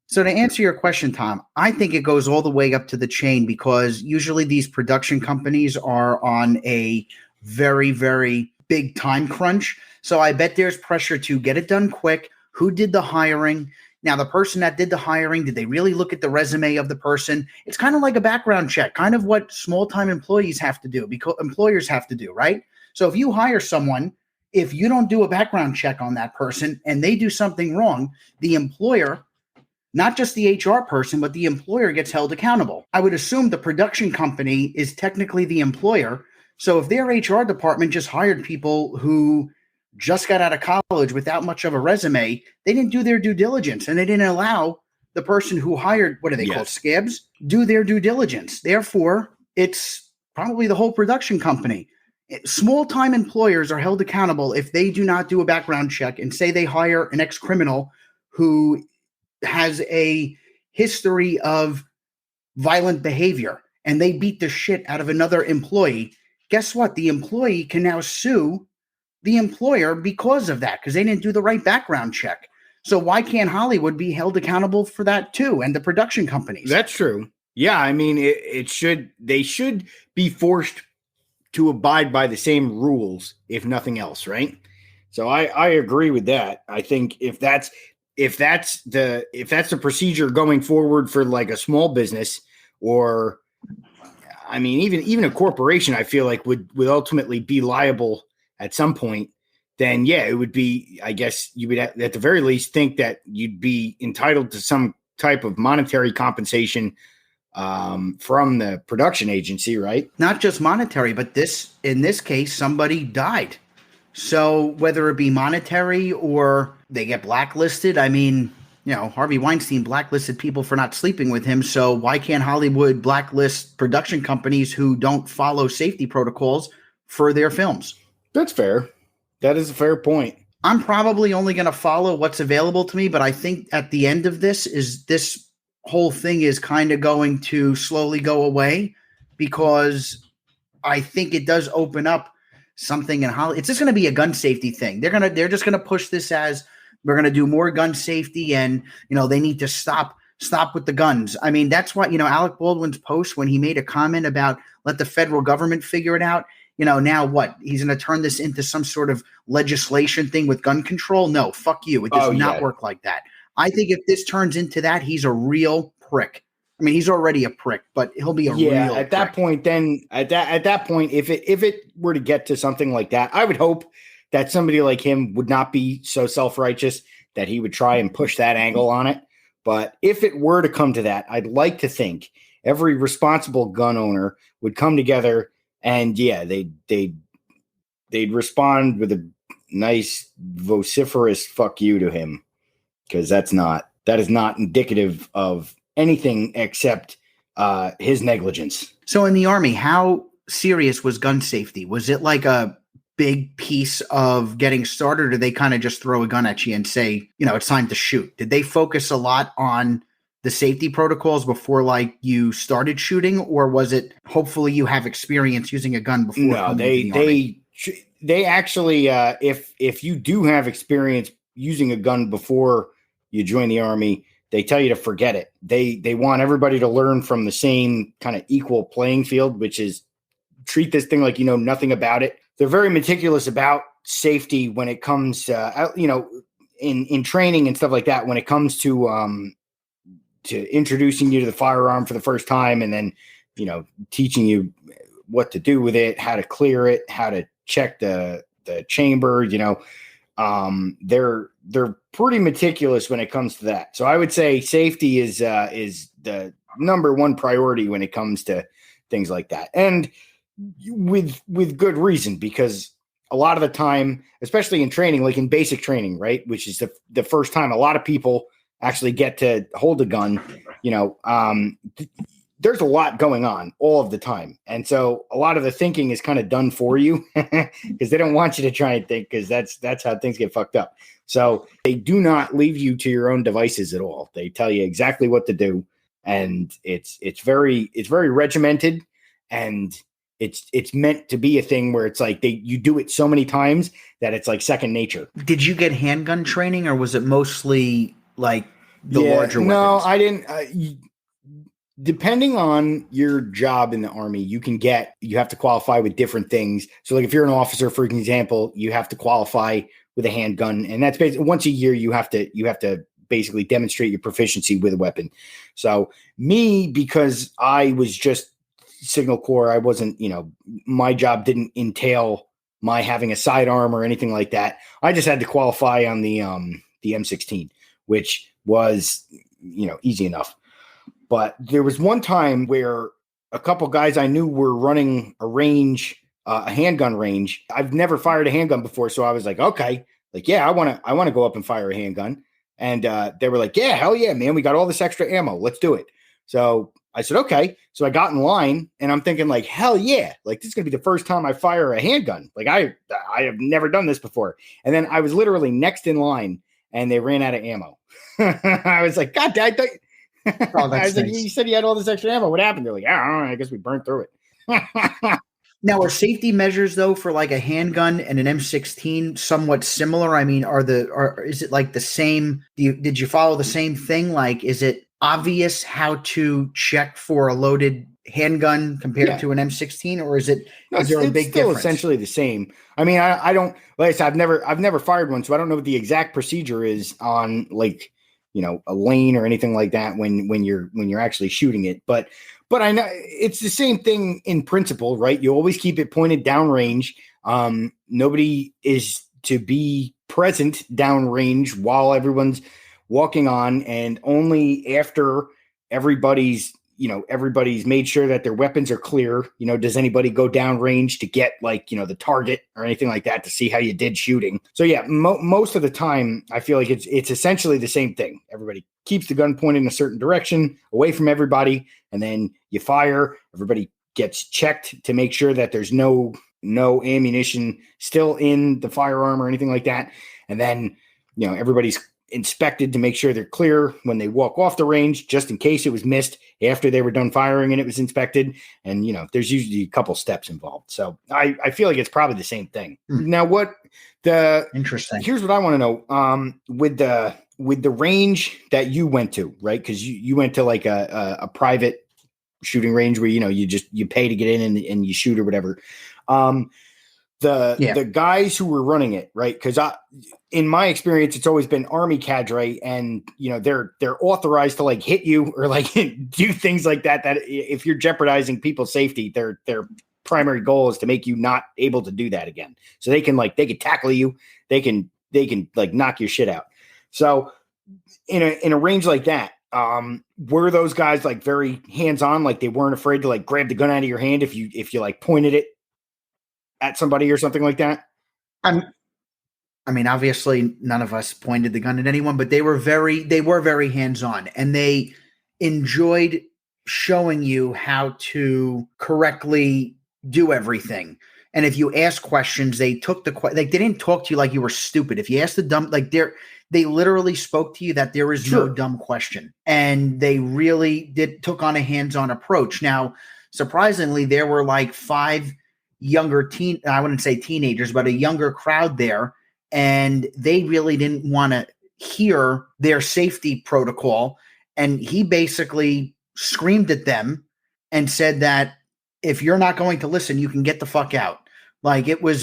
So to answer your question, Tom, I think it goes all the way up to the chain, because usually these production companies are on a very, very big time crunch. So I bet there's pressure to get it done quick. Who did the hiring? Now, the person that did the hiring, did they really look at the resume of the person? It's kind of like a background check, kind of what small-time employers have to do, right? So if you hire someone, if you don't do a background check on that person and they do something wrong, the employer, not just the HR person, but the employer gets held accountable. I would assume the production company is technically the employer. So if their HR department just hired people who just got out of college without much of a resume, they didn't do their due diligence, and they didn't allow the person who hired, what are they called, scabs, do their due diligence. Therefore, it's probably the whole production company. Small-time employers are held accountable if they do not do a background check and say they hire an ex-criminal who has a history of violent behavior and they beat the shit out of another employee. Guess what? The employee can now sue the employer because of that, because they didn't do the right background check. So why can't Hollywood be held accountable for that too, and the production companies? That's true. Yeah, I mean, they should be forced to abide by the same rules, if nothing else, right? So I agree with that. I think if that's the procedure going forward for like a small business, or I mean even a corporation, I feel like would ultimately be liable at some point, then yeah, it would be, I guess you would at the very least think that you'd be entitled to some type of monetary compensation from the production agency, right? Not just monetary, but in this case, somebody died. So whether it be monetary or they get blacklisted, I mean, Harvey Weinstein blacklisted people for not sleeping with him. So why can't Hollywood blacklist production companies who don't follow safety protocols for their films? That's fair. That is a fair point. I'm probably only going to follow what's available to me, but I think at the end of this whole thing is kind of going to slowly go away, because I think it does open up something in Hollywood. It's just going to be a gun safety thing. They're just going to push this as we're going to do more gun safety, and they need to stop with the guns. I mean, that's why Alec Baldwin's post when he made a comment about let the federal government figure it out. Now what? He's going to turn this into some sort of legislation thing with gun control? No, fuck you. It does not work like that. I think if this turns into that, he's a real prick. I mean, he's already a prick, but he'll be a real at that prick. point. Then at that point, if it were to get to something like that, I would hope that somebody like him would not be so self-righteous that he would try and push that angle on it. But if it were to come to that, I'd like to think every responsible gun owner would come together and they'd respond with nice vociferous fuck you to him, because that is not indicative of anything except his negligence. So in the Army, how serious was gun safety? Was it like a big piece of getting started, or did they kind of just throw a gun at you and say, it's time to shoot? Did they focus a lot on the safety protocols before like you started shooting, or was it hopefully you have experience using a gun before? No, they actually, if you do have experience using a gun before you join the Army, they tell you to forget it. They want everybody to learn from the same kind of equal playing field, which is treat this thing like you know nothing about it. They're very meticulous about safety when it comes to, in training and stuff like that. When it comes to introducing you to the firearm for the first time, and then teaching you what to do with it, how to clear it, how to check the chamber. They're pretty meticulous when it comes to that. So I would say safety is the number one priority when it comes to things like that, and with good reason, because a lot of the time, especially in training, like in basic training, right, which is the first time a lot of people actually get to hold a gun, there's a lot going on all of the time. And so a lot of the thinking is kind of done for you because they don't want you to try and think, because that's how things get fucked up. So they do not leave you to your own devices at all. They tell you exactly what to do. And it's very regimented, and it's meant to be a thing where it's like you do it so many times that it's like second nature. Did you get handgun training, or was it mostly like the larger weapons? No, I didn't. Depending on your job in the Army, you have to qualify with different things. So like if you're an officer, for example, you have to qualify with a handgun, and that's basically once a year you have to basically demonstrate your proficiency with a weapon. So me, because I was just Signal Corps, I wasn't, my job didn't entail my having a sidearm or anything like that. I just had to qualify on the M16, which was, easy enough. But there was one time where a couple guys I knew were running a range, a handgun range. I've never fired a handgun before, so I was like, okay, like, yeah, I want to go up and fire a handgun. And they were like, yeah, hell yeah, man, we got all this extra ammo, let's do it. So I said, okay. So I got in line, and I'm thinking like, hell yeah, like this is gonna be the first time I fire a handgun. Like I have never done this before. And then I was literally next in line, and they ran out of ammo. I was like, God, Dad. Oh, I was like, nice. you said you had all this extra ammo. What happened? They're like, I don't know. I guess we burned through it. Now, are safety measures though for like a handgun and an M16 somewhat similar? I mean, is it like the same? Did you follow the same thing? Like, is it obvious how to check for a loaded handgun compared to an M16, or is there a big difference? Essentially the same. I mean, I don't, like I said, I've never fired one, so I don't know what the exact procedure is on like, a lane or anything like that when you're actually shooting it. But I know it's the same thing in principle, right? You always keep it pointed downrange. Nobody is to be present downrange while everyone's walking on, and only after everybody's made sure that their weapons are clear. Does anybody go downrange to get like, the target or anything like that to see how you did shooting? So yeah, most of the time I feel like it's essentially the same thing. Everybody keeps the gun pointed in a certain direction away from everybody, and then you fire. Everybody gets checked to make sure that there's no ammunition still in the firearm or anything like that. And then, everybody's inspected to make sure they're clear when they walk off the range, just in case it was missed after they were done firing and it was inspected. And, there's usually a couple steps involved. So I feel like it's probably the same thing. Now, Interesting. Here's what I want to know. With the range that you went to, right? Because you went to like a private shooting range where, you pay to get in and you shoot or whatever. The guys who were running it, right? Because in my experience, it's always been Army cadre, and they're authorized to like hit you or like do things like that. That if you're jeopardizing people's safety, their primary goal is to make you not able to do that again. So they can tackle you, they can like knock your shit out. So in a range like that, were those guys like very hands on? Like they weren't afraid to like grab the gun out of your hand if you like pointed it at somebody or something like that? I mean, obviously none of us pointed the gun at anyone, but they were very hands-on, and they enjoyed showing you how to correctly do everything. And if you ask questions, they took they didn't talk to you like you were stupid. If you asked the dumb, like they literally spoke to you that there is no dumb question, and they really took on a hands-on approach. Now, surprisingly, there were like 5 younger I wouldn't say teenagers, but a younger crowd there, and they really didn't want to hear their safety protocol. And he basically screamed at them and said that if you're not going to listen, you can get the fuck out. Like, it was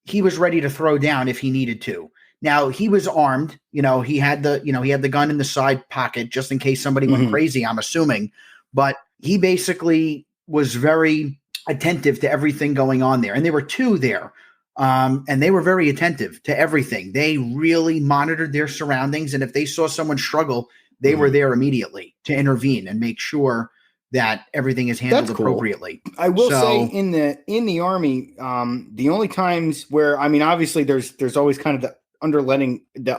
he was ready to throw down if he needed to. Now, he was armed, he had the gun in the side pocket just in case somebody went crazy, I'm assuming. But he basically was very attentive to everything going on there. And there were 2 there. And they were very attentive to everything. They really monitored their surroundings. And if they saw someone struggle, they were there immediately to intervene and make sure that everything is handled appropriately. I will say in the Army, the only times where, I mean, obviously there's always kind of the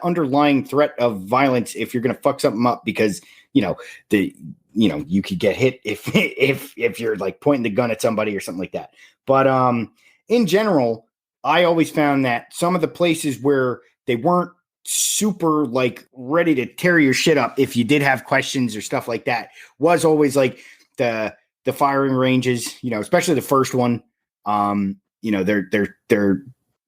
underlying threat of violence if you're going to fuck something up, because, you could get hit if you're like pointing the gun at somebody or something like that. But in general, I always found that some of the places where they weren't super like ready to tear your shit up if you did have questions or stuff like that was always like the firing ranges, especially the first one. They're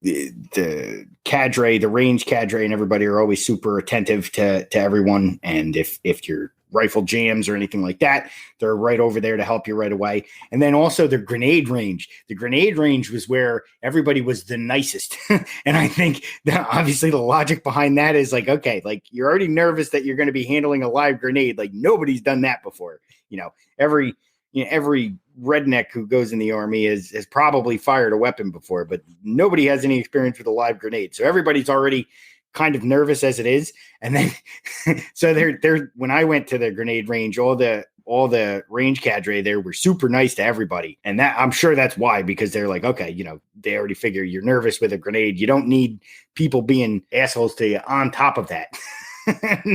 the cadre, the range cadre, and everybody are always super attentive to everyone. And if your rifle jams or anything like that, they're right over there to help you right away. And then also the grenade range. The grenade range was where everybody was the nicest. And I think that obviously the logic behind that is like, okay, like you're already nervous that you're going to be handling a live grenade. Like nobody's done that before. Every redneck who goes in the Army has probably fired a weapon before, but nobody has any experience with a live grenade. So everybody's already kind of nervous as it is. And then, so they're when I went to the grenade range, all the range cadre there were super nice to everybody. And that, I'm sure that's why, because they're like, okay, they already figure you're nervous with a grenade. You don't need people being assholes to you on top of that.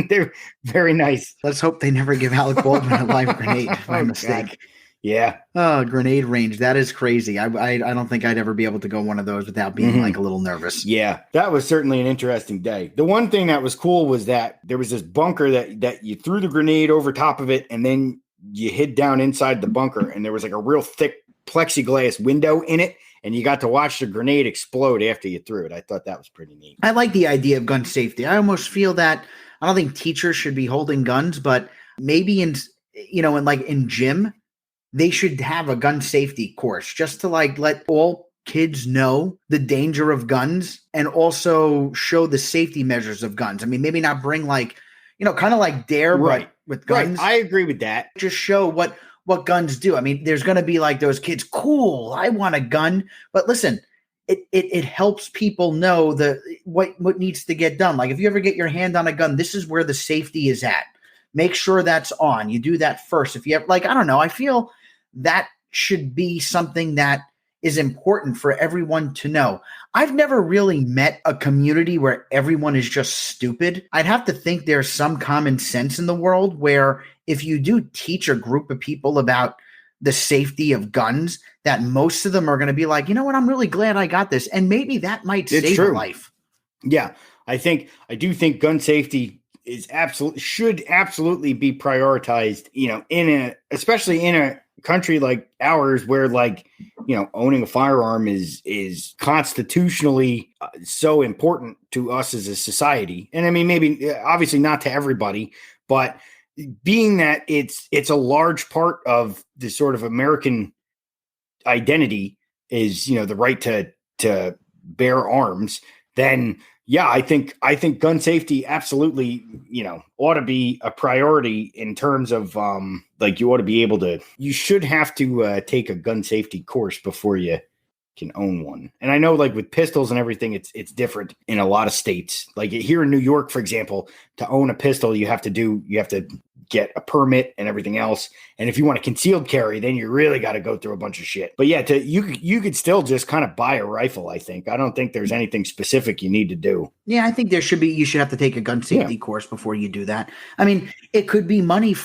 They're very nice. Let's hope they never give Alec Baldwin a live grenade by mistake. God. Yeah. Oh, grenade range. That is crazy. I don't think I'd ever be able to go one of those without being like a little nervous. Yeah. That was certainly an interesting day. The one thing that was cool was that there was this bunker that you threw the grenade over top of it, and then you hid down inside the bunker, and there was like a real thick plexiglass window in it, and you got to watch the grenade explode after you threw it. I thought that was pretty neat. I like the idea of gun safety. I almost feel that I don't think teachers should be holding guns, but maybe in gym, they should have a gun safety course just to like let all kids know the danger of guns and also show the safety measures of guns. I mean, maybe not bring like, kind of like DARE, right, but with guns. Right. I agree with that. Just show what guns do. I mean, there's going to be like those kids, cool, I want a gun. But listen, it helps people know what needs to get done. Like if you ever get your hand on a gun, this is where the safety is at. Make sure that's on. You do that first. If you have, like, I don't know, I feel that should be something that is important for everyone to know. I've never really met a community where everyone is just stupid. I'd have to think there's some common sense in the world where if you do teach a group of people about the safety of guns, that most of them are going to be like, you know what, I'm really glad I got this. And maybe that might save a life. Yeah. I do think gun safety should absolutely be prioritized, especially in a country like ours where owning a firearm is constitutionally so important to us as a society. And I mean, maybe obviously not to everybody, but being that it's a large part of the sort of American identity is, the right to bear arms, then yeah, I think gun safety absolutely, ought to be a priority in terms of you should have to take a gun safety course before you can own one. And I know like with pistols and everything, it's different in a lot of states. Like here in New York, for example, to own a pistol, you have to get a permit and everything else. And if you want a concealed carry, then you really got to go through a bunch of shit. But yeah, you could still just kind of buy a rifle, I think. I don't think there's anything specific you need to do. Yeah, I think you should have to take a gun safety course before you do that. I mean, it could be money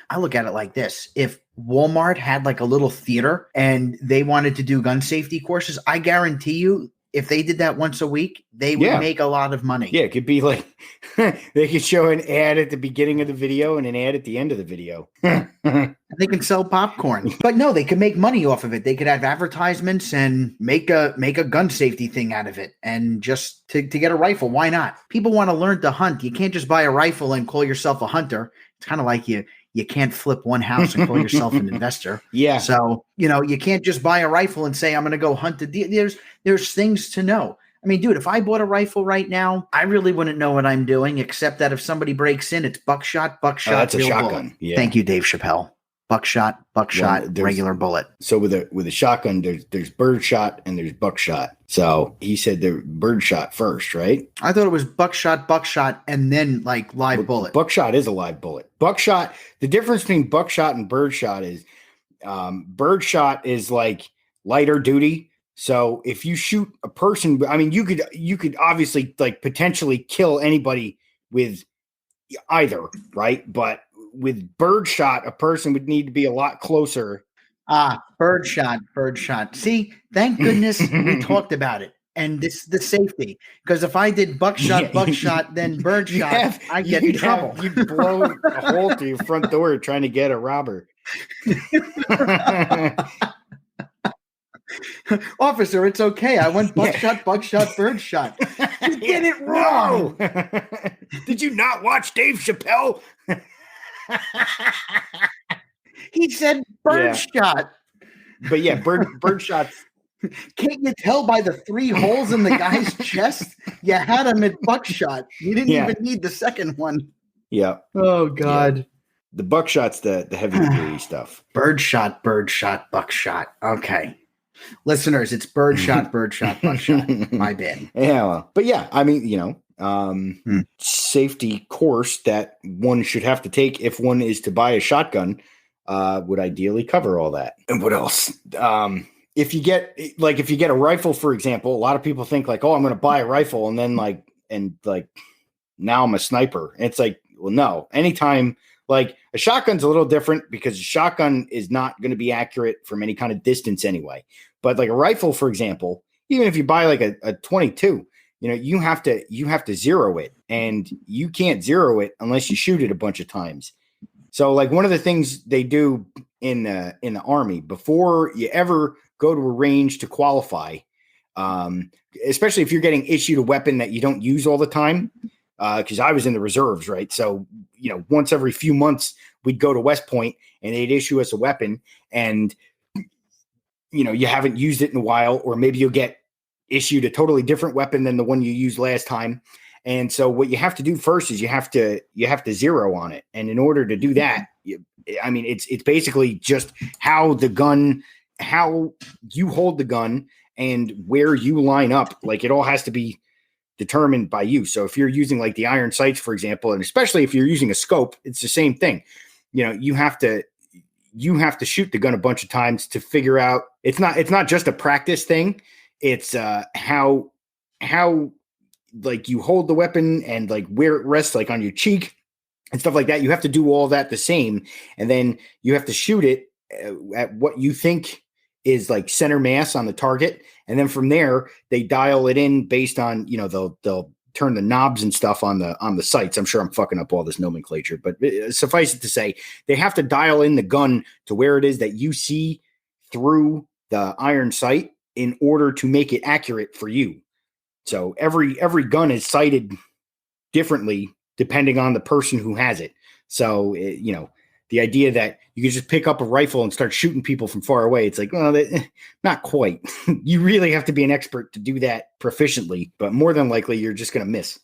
I look at it like this. If Walmart had like a little theater and they wanted to do gun safety courses, I guarantee you, if they did that once a week, they would make a lot of money. Yeah, it could be like they could show an ad at the beginning of the video and an ad at the end of the video. They can sell popcorn. But no, they could make money off of it. They could have advertisements and make a gun safety thing out of it. And just to get a rifle, why not? People want to learn to hunt. You can't just buy a rifle and call yourself a hunter. It's kind of like you can't flip one house and call yourself an investor. Yeah. So, you can't just buy a rifle and say, I'm going to go hunt a deer. There's things to know. I mean, dude, if I bought a rifle right now, I really wouldn't know what I'm doing, except that if somebody breaks in, it's buckshot, that's a shotgun. Bullet. Yeah. Thank you, Dave Chappelle. Buckshot, regular bullet. So with a shotgun, there's birdshot and there's buckshot. So he said the birdshot first, right? I thought it was buckshot, and then like live bullet. Buckshot is a live bullet. Buckshot. The difference between buckshot and birdshot is, birdshot is like lighter duty. So if you shoot a person, I mean, you could obviously like potentially kill anybody with either, right? But with birdshot, a person would need to be a lot closer. Birdshot. See, thank goodness we talked about it. And the safety, because if I did buckshot, then birdshot, I get in trouble. You blow a hole through your front door trying to get a robber. Officer, it's okay. I went buckshot, birdshot. You get it wrong. No. Did you not watch Dave Chappelle? He said birdshot. But yeah, birdshot. Can't you tell by the 3 holes in the guy's chest? You had him at buckshot. You didn't even need the second one. Yeah. Oh, God. Yeah. The buckshot's the heavy duty stuff. Birdshot, buckshot. Okay. Listeners, it's birdshot, buckshot. My bad. Yeah. Well, but yeah, I mean, safety course that one should have to take if one is to buy a shotgun would ideally cover all that. And what else? If you get a rifle, for example, a lot of people think like, oh, I'm going to buy a rifle and then now I'm a sniper. And it's like, well, no, anytime. Like a shotgun's a little different because a shotgun is not going to be accurate from any kind of distance anyway. But like a rifle, for example, even if you buy like a 22, you have to zero it, and you can't zero it unless you shoot it a bunch of times. So like one of the things they do in the Army before you ever go to a range to qualify, especially if you're getting issued a weapon that you don't use all the time. Because I was in the reserves, right? So, once every few months we'd go to West Point and they'd issue us a weapon, and, you haven't used it in a while, or maybe you'll get issued a totally different weapon than the one you used last time. And so what you have to do first is you have to zero on it. And in order to do that, it's basically just how you hold the gun and where you line up. Like it all has to be determined by you. So if you're using like the iron sights, for example, and especially if you're using a scope, it's the same thing. You have to shoot the gun a bunch of times to figure out. It's not just a practice thing. It's how like you hold the weapon and like where it rests, like on your cheek and stuff like that. You have to do all that the same, and then you have to shoot it at what you think is like center mass on the target. And then from there, they dial it in based on, they'll turn the knobs and stuff on the sights. I'm sure I'm fucking up all this nomenclature, but suffice it to say, they have to dial in the gun to where it is that you see through the iron sight in order to make it accurate for you. So every gun is sighted differently depending on the person who has it. So, the idea that you can just pick up a rifle and start shooting people from far away, it's like, well, not quite. You really have to be an expert to do that proficiently, but more than likely you're just going to miss.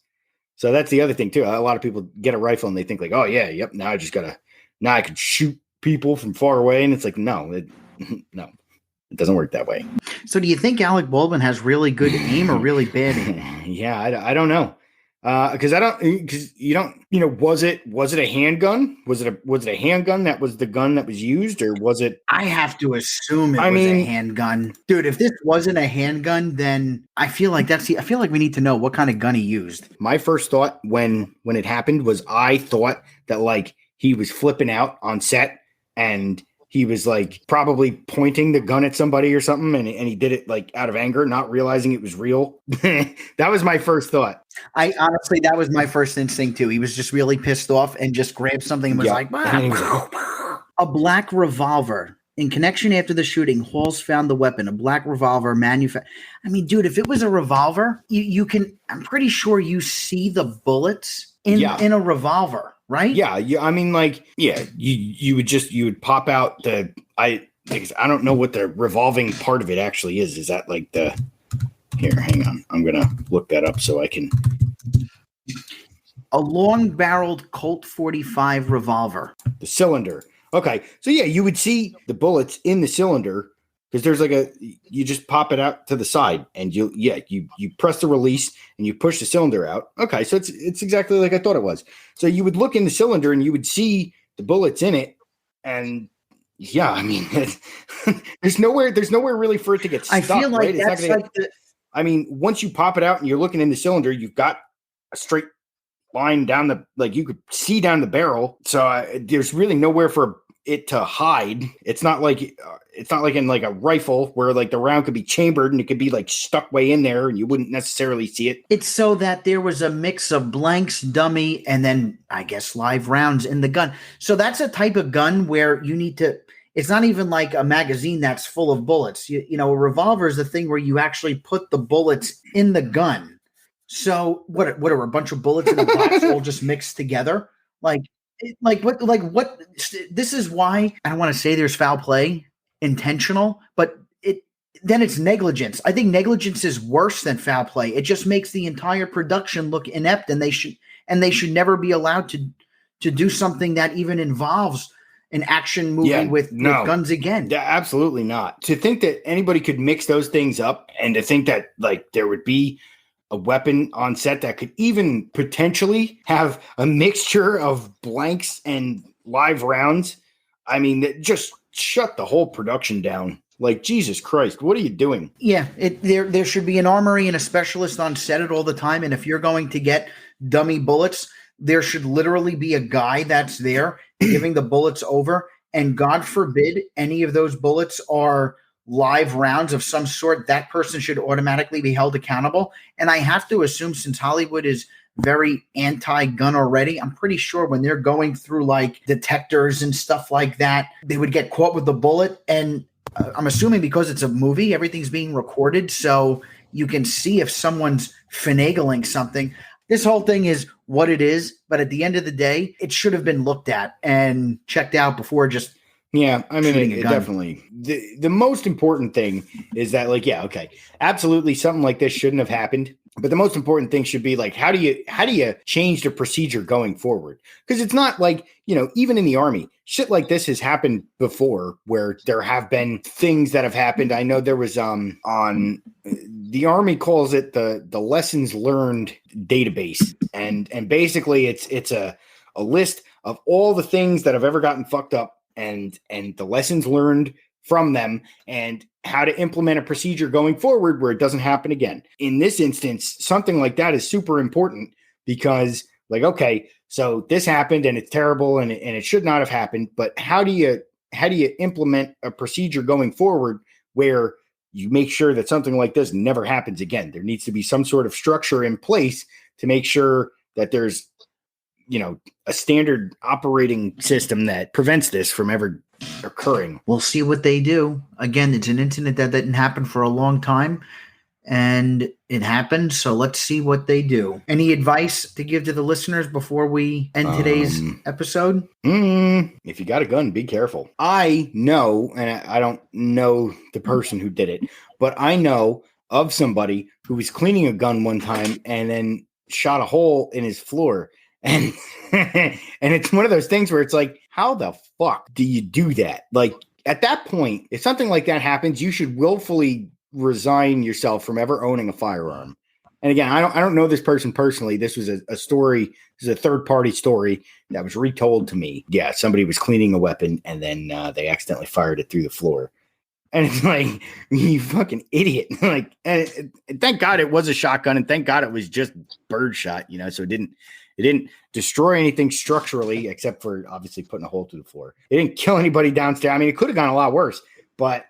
So that's the other thing too. A lot of people get a rifle and they think like, oh yeah, yep, now I can shoot people from far away. And it's like, no, it doesn't work that way. So do you think Alec Baldwin has really good aim or really bad aim? Yeah, I don't know. Because you don't, was it a handgun? Was it a handgun that was the gun that was used, or was it? I have to assume it was a handgun, dude. If this wasn't a handgun, then I feel like I feel like we need to know what kind of gun he used. My first thought when it happened was I thought that like he was flipping out on set and he was like probably pointing the gun at somebody or something, and he did it like out of anger, not realizing it was real. That was my first thought. I honestly, that was my first instinct too. He was just really pissed off and just grabbed something and was like, a black revolver. In connection after the shooting, Halls found the weapon, a black revolver manufactured. I mean, dude, if it was a revolver, you can, I'm pretty sure you see the bullets in a revolver, right? Yeah. I mean, like, yeah, you would pop out I don't know what the revolving part of it actually is. Is that like here, hang on. I'm going to look that up so I can. A long-barreled Colt 45 revolver. The cylinder. Okay. So, yeah, you would see the bullets in the cylinder because there's like you just pop it out to the side and you press the release and you push the cylinder out. Okay. So it's exactly like I thought it was. So you would look in the cylinder and you would see the bullets in it. And yeah, I mean, there's nowhere really for it to get stuck. I feel like right? that's like I mean, once you pop it out and you're looking in the cylinder, you've got a straight line down you could see down the barrel. So there's really nowhere for it to hide. It's not like in like a rifle where like the round could be chambered and it could be like stuck way in there and you wouldn't necessarily see it. It's so that there was a mix of blanks, dummy, and then I guess live rounds in the gun. So that's a type of gun where you need to. It's not even like a magazine that's full of bullets. You know, a revolver is the thing where you actually put the bullets in the gun. So what are a bunch of bullets in a box all just mixed together? Like what? This is why I don't want to say there's foul play, intentional, but then it's negligence. I think negligence is worse than foul play. It just makes the entire production look inept, and they should never be allowed to do something that even involves an action movie with guns again. Yeah, absolutely not. To think that anybody could mix those things up and to think that like there would be a weapon on set that could even potentially have a mixture of blanks and live rounds. I mean, just shut the whole production down. Like, Jesus Christ, what are you doing? Yeah, there should be an armory and a specialist on set at all the time. And if you're going to get dummy bullets, there should literally be a guy that's there giving the bullets over. And God forbid any of those bullets are live rounds of some sort, that person should automatically be held accountable. And I have to assume, since Hollywood is very anti-gun already, I'm pretty sure when they're going through like detectors and stuff like that, they would get caught with the bullet. And I'm assuming because it's a movie, everything's being recorded, so you can see if someone's finagling something. This whole thing is what it is, but at the end of the day, it should have been looked at and checked out before just. Yeah, I mean, it definitely. The most important thing is that, like, yeah, okay, absolutely, something like this shouldn't have happened. But the most important thing should be like, how do you change the procedure going forward? Because it's not like, even in the Army, shit like this has happened before, where there have been things that have happened. I know there was on the Army calls it the lessons learned database, and basically it's a list of all the things that have ever gotten fucked up. And the lessons learned from them and how to implement a procedure going forward where it doesn't happen again. In this instance, something like that is super important because, like, okay, so this happened and it's terrible and it should not have happened. But how do you implement a procedure going forward where you make sure that something like this never happens again? There needs to be some sort of structure in place to make sure that there's a standard operating system that prevents this from ever occurring. We'll see what they do. Again, it's an incident that didn't happen for a long time, and it happened. So let's see what they do. Any advice to give to the listeners before we end today's episode? If you got a gun, be careful. I know, and I don't know the person who did it, but I know of somebody who was cleaning a gun one time and then shot a hole in his floor. And it's one of those things where it's like, how the fuck do you do that? Like, at that point, if something like that happens, you should willfully resign yourself from ever owning a firearm. And again, I don't know this person personally. This was a story. This is a third-party story that was retold to me. Yeah, somebody was cleaning a weapon and then they accidentally fired it through the floor. And it's like, you fucking idiot. Like, and thank God it was a shotgun, and thank God it was just birdshot, so it didn't destroy anything structurally except for obviously putting a hole through the floor. It didn't kill anybody downstairs. I mean, it could have gone a lot worse, but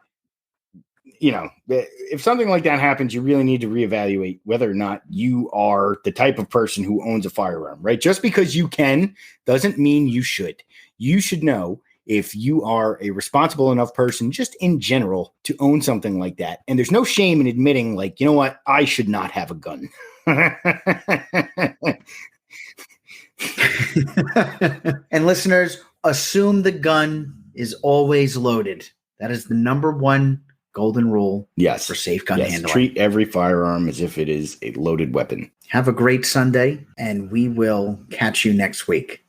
if something like that happens, you really need to reevaluate whether or not you are the type of person who owns a firearm, right? Just because you can doesn't mean you should. You should know if you are a responsible enough person, just in general, to own something like that. And there's no shame in admitting, like, you know what? I should not have a gun. And listeners, assume the gun is always loaded. That is the number one golden rule for safe gun handling. Treat every firearm as if it is a loaded weapon. Have a great Sunday, and we will catch you next week.